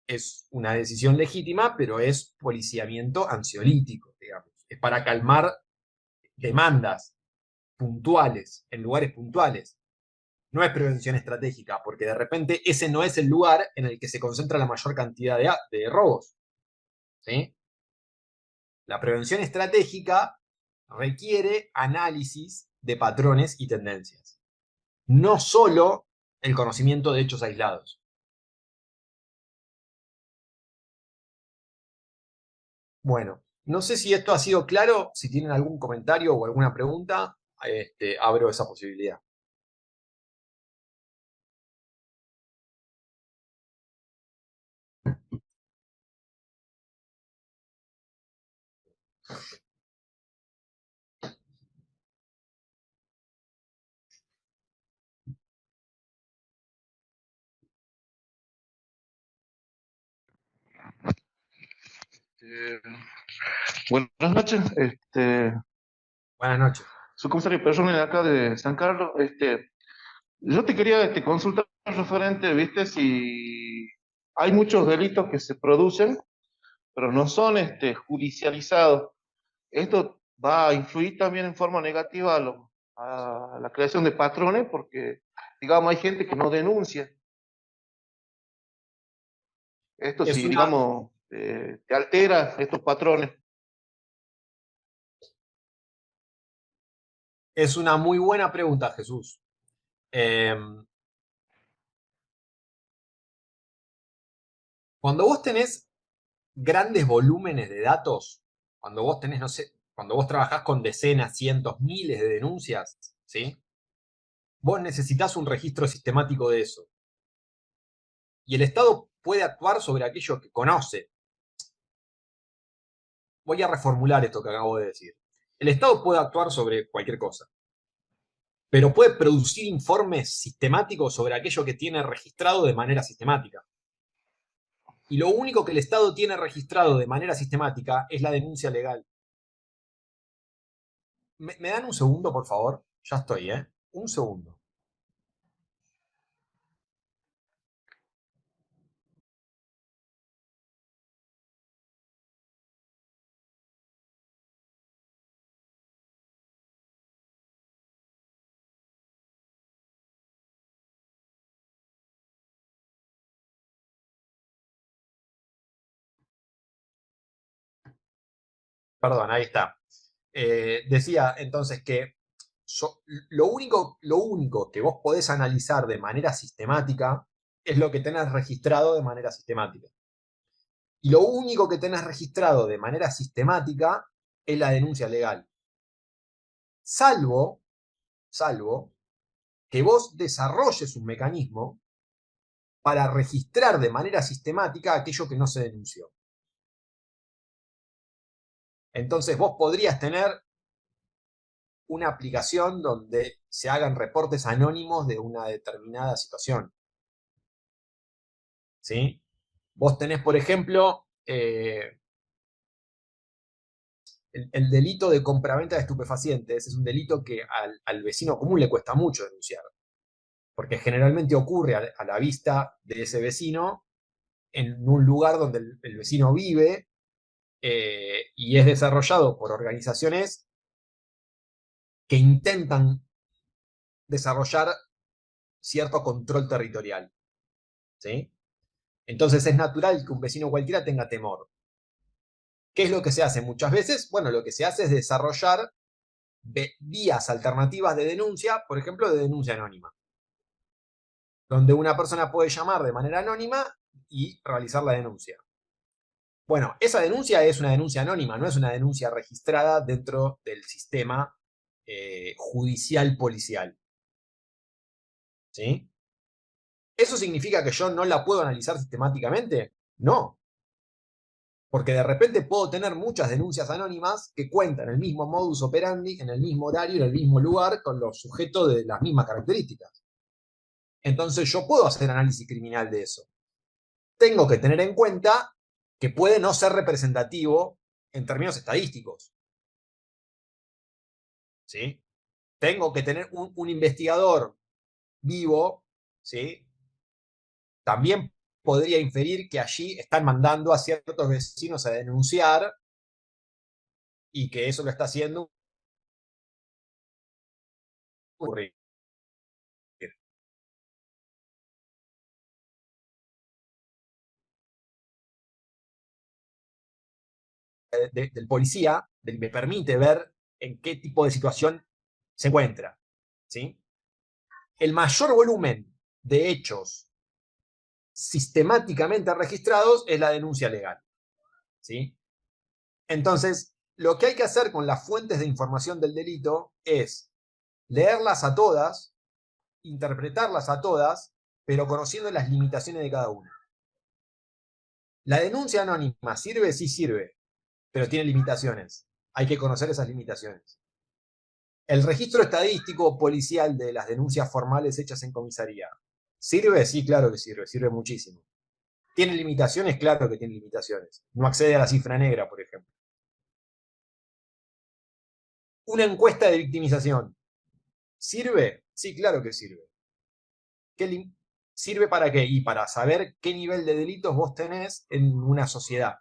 Speaker 1: es una decisión legítima, pero es policiamiento ansiolítico, digamos. Es para calmar demandas puntuales, en lugares puntuales. No es prevención estratégica, porque de repente ese no es el lugar en el que se concentra la mayor cantidad de robos. ¿Sí? La prevención estratégica requiere análisis de patrones y tendencias, no solo el conocimiento de hechos aislados. Bueno, no sé si esto ha sido claro, si tienen algún comentario o alguna pregunta, abro esa posibilidad.
Speaker 2: Eh, Buenas noches,
Speaker 1: Buenas noches.
Speaker 2: soy comisario personal acá de San Carlos. Yo te quería consultar referente, viste, si hay muchos delitos que se producen, pero no son judicializados. Esto va a influir también en forma negativa a la creación de patrones, porque, digamos, hay gente que no denuncia. Esto
Speaker 1: Es
Speaker 2: si,
Speaker 1: una,
Speaker 2: digamos, te altera estos patrones.
Speaker 1: es una muy buena pregunta, Jesús. Eh, Cuando vos tenés grandes volúmenes de datos, cuando vos tenés, no sé, cuando vos trabajás con decenas, cientos, miles de denuncias, ¿sí? Vos necesitas un registro sistemático de eso. Y el Estado puede actuar sobre aquello que conoce. Voy a reformular esto que acabo de decir. El Estado puede actuar sobre cualquier cosa, pero puede producir informes sistemáticos sobre aquello que tiene registrado de manera sistemática. Y lo único que el Estado tiene registrado de manera sistemática es la denuncia legal. ¿Me dan un segundo, por favor? Ya estoy, ¿eh? Un segundo. Perdón, ahí está. Decía entonces que lo único que vos podés analizar de manera sistemática es lo que tenés registrado de manera sistemática. Y lo único que tenés registrado de manera sistemática es la denuncia legal. Salvo, salvo que vos desarrolles un mecanismo para registrar de manera sistemática aquello que no se denunció. Entonces vos podrías tener una aplicación donde se hagan reportes anónimos de una determinada situación. ¿Sí? Vos tenés, por ejemplo, el delito de compraventa de estupefacientes. Es un delito que al vecino común le cuesta mucho denunciar, porque generalmente ocurre a la vista de ese vecino en un lugar donde el vecino vive, y es desarrollado por organizaciones que intentan desarrollar cierto control territorial. ¿Sí? Entonces es natural que un vecino cualquiera tenga temor. ¿Qué es lo que se hace muchas veces? Bueno, lo que se hace es desarrollar vías alternativas de denuncia, por ejemplo, de denuncia anónima, donde una persona puede llamar de manera anónima y realizar la denuncia. Bueno, esa denuncia es una denuncia anónima, no es una denuncia registrada dentro del sistema judicial policial. ¿Sí? ¿Eso significa que yo no la puedo analizar sistemáticamente? No, porque de repente puedo tener muchas denuncias anónimas que cuentan el mismo modus operandi, en el mismo horario, en el mismo lugar, con los sujetos de las mismas características. Entonces yo puedo hacer análisis criminal de eso. Tengo que tener en cuenta que puede no ser representativo en términos estadísticos. ¿Sí? Tengo que tener un investigador vivo, ¿sí? También podría inferir que allí están mandando a ciertos vecinos a denunciar y que eso lo está haciendo ocurrir. Del policía me permite ver en qué tipo de situación se encuentra. ¿Sí? El mayor volumen de hechos sistemáticamente registrados es la denuncia legal. ¿Sí? Entonces, lo que hay que hacer con las fuentes de información del delito es leerlas a todas, interpretarlas a todas, pero conociendo las limitaciones de cada una. La denuncia anónima sirve, sí sirve, pero tiene limitaciones. Hay que conocer esas limitaciones. El registro estadístico policial de las denuncias formales hechas en comisaría. ¿Sirve? Sí, claro que sirve muchísimo. ¿Tiene limitaciones? Claro que tiene limitaciones. No accede a la cifra negra, por ejemplo. Una encuesta de victimización. ¿Sirve? Sí, claro que sirve. ¿Sirve para qué? Y para saber qué nivel de delitos vos tenés en una sociedad.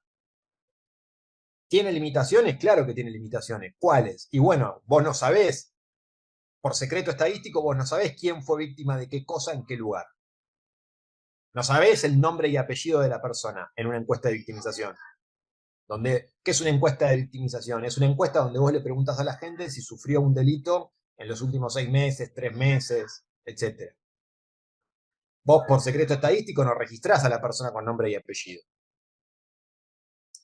Speaker 1: ¿Tiene limitaciones? Claro que tiene limitaciones. ¿Cuáles? Y bueno, vos no sabés, por secreto estadístico, vos no sabés quién fue víctima de qué cosa en qué lugar. No sabés el nombre y apellido de la persona en una encuesta de victimización. ¿Qué es una encuesta de victimización? Es una encuesta donde vos le preguntas a la gente si sufrió un delito en los últimos 6 meses, 3 meses, etc. Vos por secreto estadístico no registrás a la persona con nombre y apellido.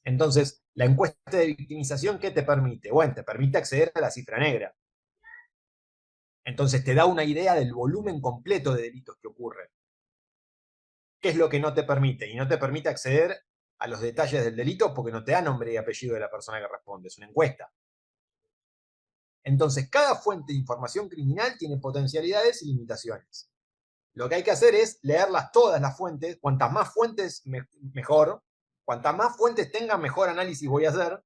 Speaker 1: Entonces, la encuesta de victimización, ¿qué te permite? Bueno, te permite acceder a la cifra negra. Entonces te da una idea del volumen completo de delitos que ocurren. ¿Qué es lo que no te permite? Y no te permite acceder a los detalles del delito porque no te da nombre y apellido de la persona que responde, es una encuesta. Entonces, cada fuente de información criminal tiene potencialidades y limitaciones. Lo que hay que hacer es leerlas todas las fuentes, cuantas más fuentes mejor, cuantas más fuentes tengan mejor análisis voy a hacer,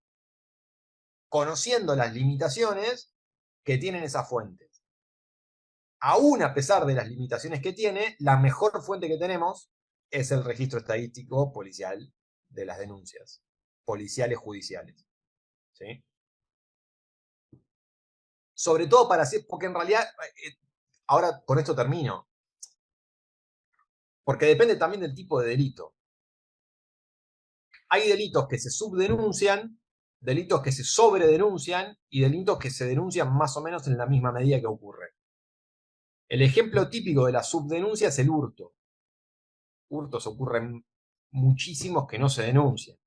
Speaker 1: conociendo las limitaciones que tienen esas fuentes. Aún a pesar de las limitaciones que tiene, la mejor fuente que tenemos es el registro estadístico policial de las denuncias, policiales judiciales. ¿Sí? Sobre todo para hacer, porque en realidad, ahora con esto termino, porque depende también del tipo de delito. Hay delitos que se subdenuncian, delitos que se sobredenuncian y delitos que se denuncian más o menos en la misma medida que ocurre. El ejemplo típico de la subdenuncia es el hurto. Hurtos ocurren muchísimos que no se denuncian.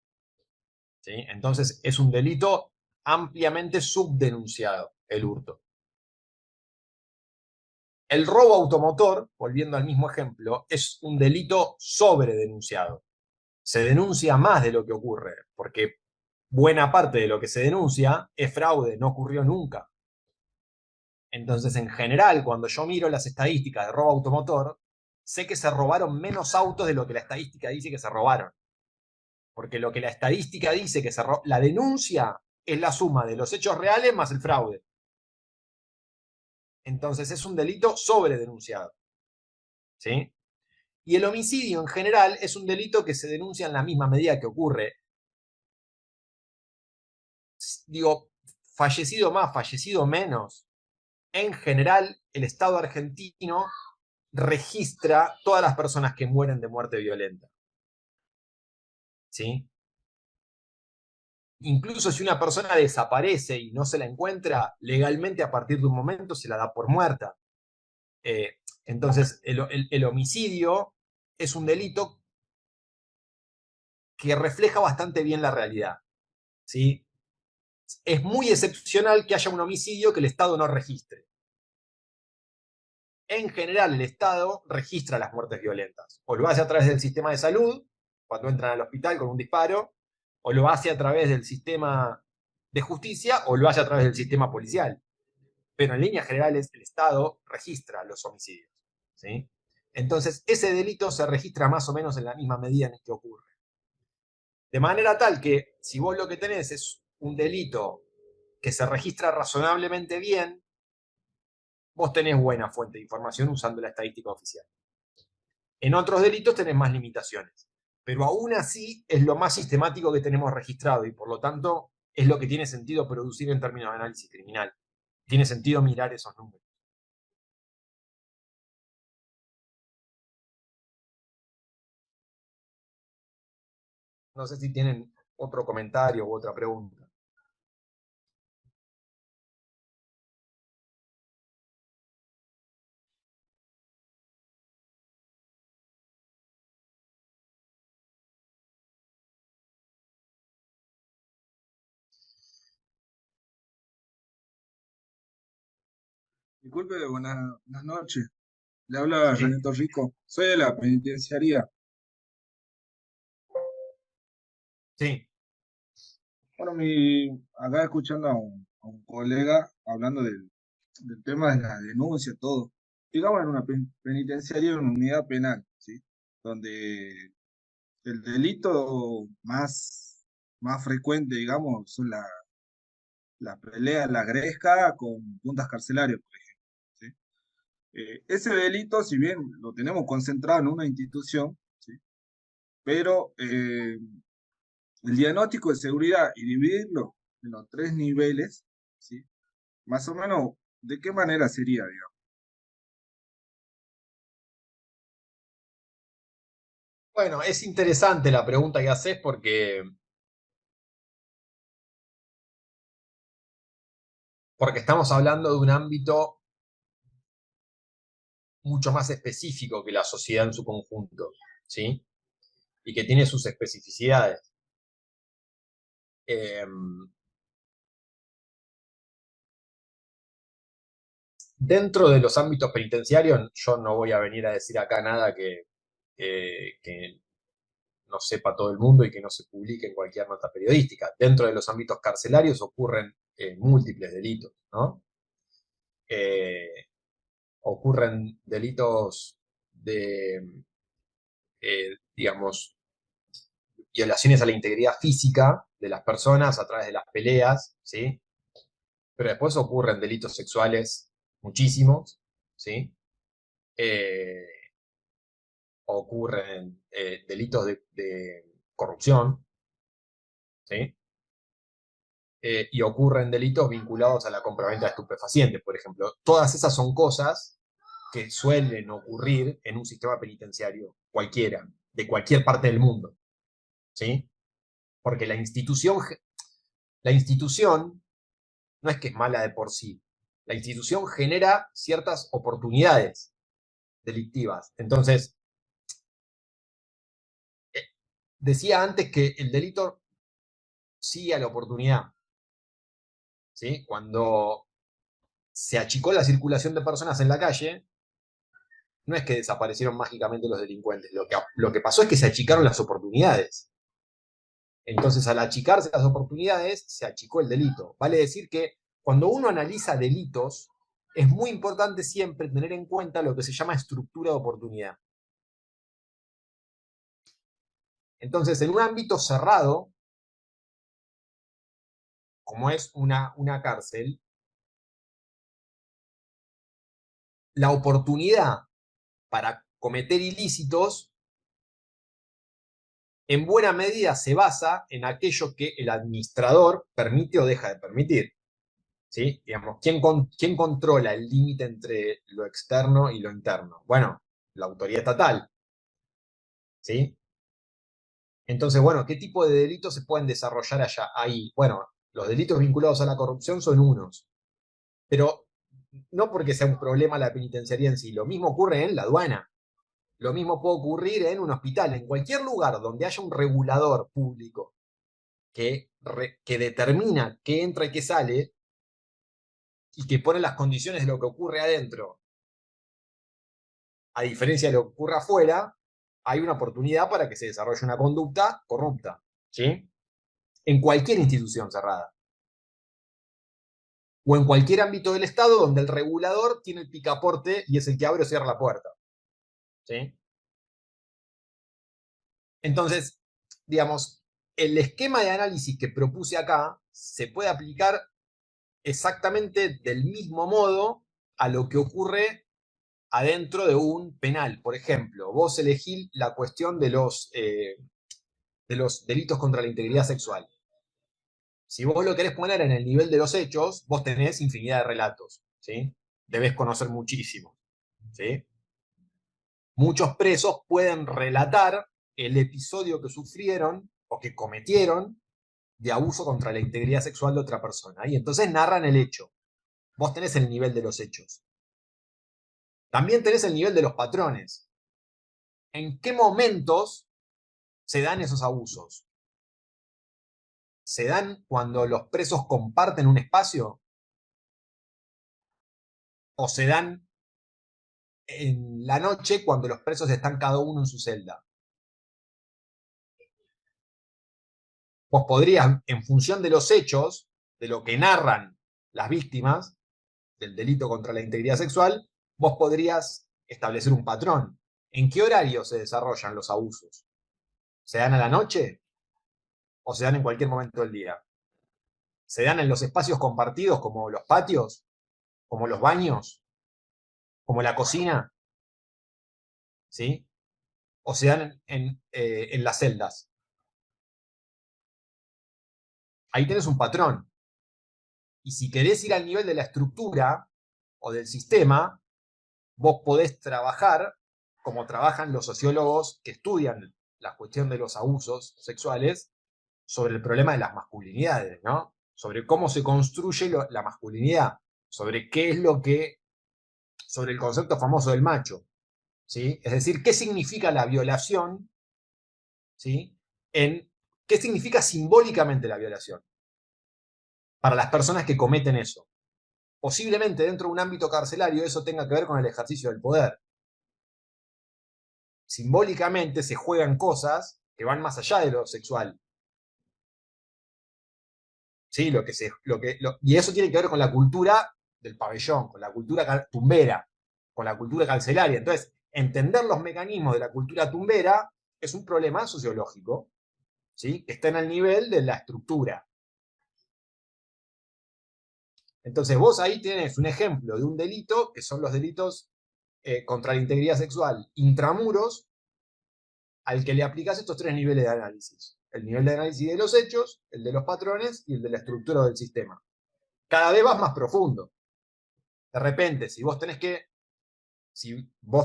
Speaker 1: ¿Sí? Entonces es un delito ampliamente subdenunciado, el hurto. El robo automotor, volviendo al mismo ejemplo, es un delito sobredenunciado. Se denuncia más de lo que ocurre, porque buena parte de lo que se denuncia es fraude, no ocurrió nunca. Entonces, en general, cuando yo miro las estadísticas de robo automotor, sé que se robaron menos autos de lo que la estadística dice que se robaron. Porque lo que la estadística dice que se robó, la denuncia es la suma de los hechos reales más el fraude. Entonces es un delito sobredenunciado. ¿Sí? Y el homicidio en general es un delito que se denuncia en la misma medida que ocurre. Digo, fallecido más, fallecido menos. En general, el Estado argentino registra todas las personas que mueren de muerte violenta. ¿Sí? Incluso si una persona desaparece y no se la encuentra, legalmente a partir de un momento se la da por muerta. Entonces, el homicidio es un delito que refleja bastante bien la realidad. ¿Sí? Es muy excepcional que haya un homicidio que el Estado no registre. En general, el Estado registra las muertes violentas. O lo hace a través del sistema de salud, cuando entran al hospital con un disparo, o lo hace a través del sistema de justicia, o lo hace a través del sistema policial. Pero en líneas generales, el Estado registra los homicidios. ¿Sí? Entonces, ese delito se registra más o menos en la misma medida en que ocurre. De manera tal que, si vos lo que tenés es un delito que se registra razonablemente bien, vos tenés buena fuente de información usando la estadística oficial. En otros delitos tenés más limitaciones, pero aún así es lo más sistemático que tenemos registrado y por lo tanto es lo que tiene sentido producir en términos de análisis criminal. Tiene sentido mirar esos números. No sé si tienen otro comentario u otra pregunta.
Speaker 3: Disculpe, buenas noches. Le habla
Speaker 1: Sí,
Speaker 3: René Torrico. Soy de la penitenciaría.
Speaker 1: sí,
Speaker 3: Bueno, acá escuchando a un colega hablando del tema de la denuncia, todo. Digamos en una penitenciaría, en una unidad penal, ¿sí? Donde el delito más frecuente, digamos, son la pelea, la gresca con puntas carcelarias, por ejemplo. ¿Sí? Ese delito, si bien lo tenemos concentrado en una institución, ¿sí? Pero el diagnóstico de seguridad y dividirlo en los tres niveles, ¿sí? Más o menos, ¿de qué manera sería, digamos?
Speaker 1: bueno, es interesante la pregunta que haces porque estamos hablando de un ámbito mucho más específico que la sociedad en su conjunto, ¿sí? Y que tiene sus especificidades. Dentro de los ámbitos penitenciarios, yo no voy a venir a decir acá nada que no sepa todo el mundo y que no se publique en cualquier nota periodística. Dentro de los ámbitos carcelarios ocurren múltiples delitos, ¿no? Eh, Ocurren delitos de, digamos, violaciones a la integridad física de las personas a través de las peleas, ¿sí? Pero después ocurren delitos sexuales muchísimos, ¿sí? Eh, Ocurren delitos de corrupción, ¿sí? Y ocurren delitos vinculados a la compraventa de estupefacientes, por ejemplo. Todas esas son cosas que suelen ocurrir en un sistema penitenciario cualquiera, de cualquier parte del mundo, ¿sí? Porque la institución no es que es mala de por sí, la institución genera ciertas oportunidades delictivas. Entonces, decía antes que el delito sigue a la oportunidad, ¿sí? Cuando se achicó la circulación de personas en la calle, no es que desaparecieron mágicamente los delincuentes, lo que pasó es que se achicaron las oportunidades. Entonces, al achicarse las oportunidades, se achicó el delito. Vale decir que cuando uno analiza delitos, es muy importante siempre tener en cuenta lo que se llama estructura de oportunidad. Entonces, en un ámbito cerrado, como es una cárcel, la oportunidad para cometer ilícitos en buena medida se basa en aquello que el administrador permite o deja de permitir. ¿Sí? Digamos, ¿quién controla el límite entre lo externo y lo interno? Bueno, la autoridad estatal. ¿Sí? Entonces, bueno, ¿qué tipo de delitos se pueden desarrollar allá ahí? Bueno, los delitos vinculados a la corrupción son unos, pero no porque sea un problema la penitenciaría en sí, lo mismo ocurre en la aduana, lo mismo puede ocurrir en un hospital, en cualquier lugar donde haya un regulador público que determina qué entra y qué sale y que pone las condiciones de lo que ocurre adentro, a diferencia de lo que ocurre afuera, hay una oportunidad para que se desarrolle una conducta corrupta, ¿sí? En cualquier institución cerrada. O en cualquier ámbito del Estado donde el regulador tiene el picaporte y es el que abre o cierra la puerta, ¿sí? Entonces, digamos, el esquema de análisis que propuse acá se puede aplicar exactamente del mismo modo a lo que ocurre adentro de un penal. Por ejemplo, vos elegís la cuestión de los delitos contra la integridad sexual. Si vos lo querés poner en el nivel de los hechos, vos tenés infinidad de relatos, ¿sí? Debés conocer muchísimo, ¿sí? Muchos presos pueden relatar el episodio que sufrieron o que cometieron de abuso contra la integridad sexual de otra persona. Y entonces narran el hecho. Vos tenés el nivel de los hechos. También tenés el nivel de los patrones. ¿En qué momentos se dan esos abusos? ¿Se dan cuando los presos comparten un espacio? ¿O se dan en la noche cuando los presos están cada uno en su celda? Vos podrías, en función de los hechos, de lo que narran las víctimas del delito contra la integridad sexual, vos podrías establecer un patrón. ¿En qué horario se desarrollan los abusos? ¿Se dan a la noche o se dan en cualquier momento del día? ¿Se dan en los espacios compartidos como los patios, como los baños, como la cocina? ¿Sí? ¿O se dan en las celdas? Ahí tenés un patrón. Y si querés ir al nivel de la estructura o del sistema, vos podés trabajar como trabajan los sociólogos que estudian la cuestión de los abusos sexuales sobre el problema de las masculinidades, ¿no? Sobre cómo se construye la masculinidad, sobre qué es lo que, sobre el concepto famoso del macho, ¿sí? Es decir, qué significa la violación, ¿sí? En ¿Qué significa simbólicamente la violación? Para las personas que cometen eso. Posiblemente dentro de un ámbito carcelario eso tenga que ver con el ejercicio del poder. Simbólicamente se juegan cosas que van más allá de lo sexual. ¿Sí? Y eso tiene que ver con la cultura del pabellón, con la cultura tumbera, con la cultura carcelaria. Entonces, entender los mecanismos de la cultura tumbera es un problema sociológico, ¿sí? Que está en el nivel de la estructura. Entonces, vos ahí tenés un ejemplo de un delito, que son los delitos contra la integridad sexual intramuros, al que le aplicás estos tres niveles de análisis. El nivel de análisis de los hechos, el de los patrones y el de la estructura del sistema. Cada vez vas más profundo. De repente, si vos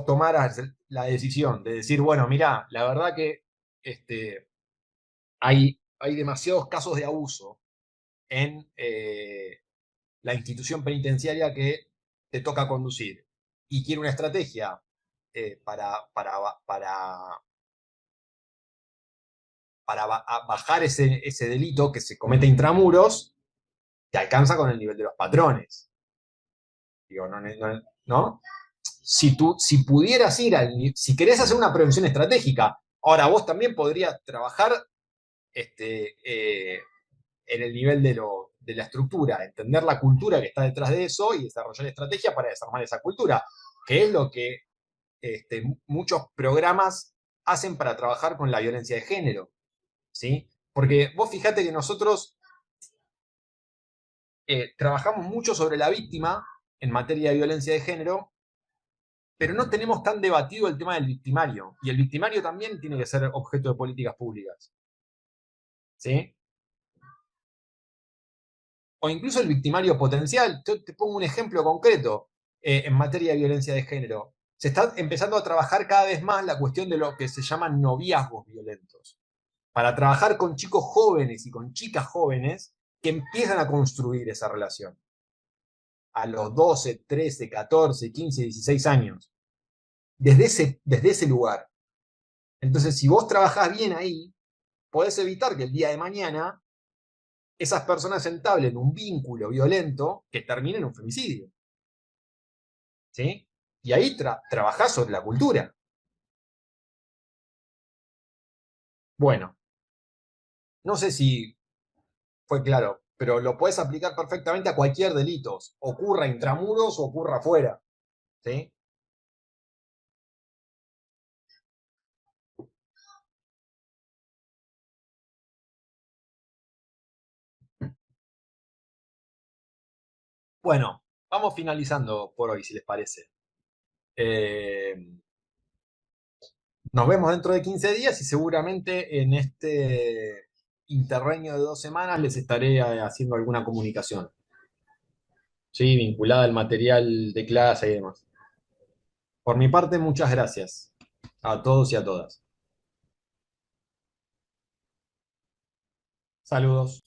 Speaker 1: tomaras la decisión de decir, bueno, mirá, la verdad que hay demasiados casos de abuso en la institución penitenciaria que te toca conducir y quiere una estrategia para bajar ese delito que se comete intramuros, te alcanza con el nivel de los patrones. Digo, ¿no? Si pudieras si querés hacer una prevención estratégica, ahora vos también podrías trabajar en el nivel de la estructura, entender la cultura que está detrás de eso y desarrollar estrategias para desarmar esa cultura, que es lo que muchos programas hacen para trabajar con la violencia de género, ¿sí? Porque vos fijate que nosotros trabajamos mucho sobre la víctima en materia de violencia de género, pero no tenemos tan debatido el tema del victimario. Y el victimario también tiene que ser objeto de políticas públicas. ¿Sí? O incluso el victimario potencial. Te pongo un ejemplo concreto en materia de violencia de género. Se está empezando a trabajar cada vez más la cuestión de lo que se llaman noviazgos violentos. Para trabajar con chicos jóvenes y con chicas jóvenes que empiezan a construir esa relación. A los 12, 13, 14, 15, 16 años. Desde ese lugar. Entonces, si vos trabajás bien ahí, podés evitar que el día de mañana esas personas entablen un vínculo violento que termine en un femicidio. ¿Sí? Y ahí trabajás sobre la cultura. Bueno, no sé si fue claro, pero lo podés aplicar perfectamente a cualquier delito, ocurra intramuros o ocurra afuera. ¿Sí? Bueno, vamos finalizando por hoy, si les parece. Nos vemos dentro de 15 días y seguramente en este interregno de 2 semanas les estaré haciendo alguna comunicación, ¿sí? Vinculada al material de clase y demás. Por mi parte, muchas gracias a todos y a todas. Saludos.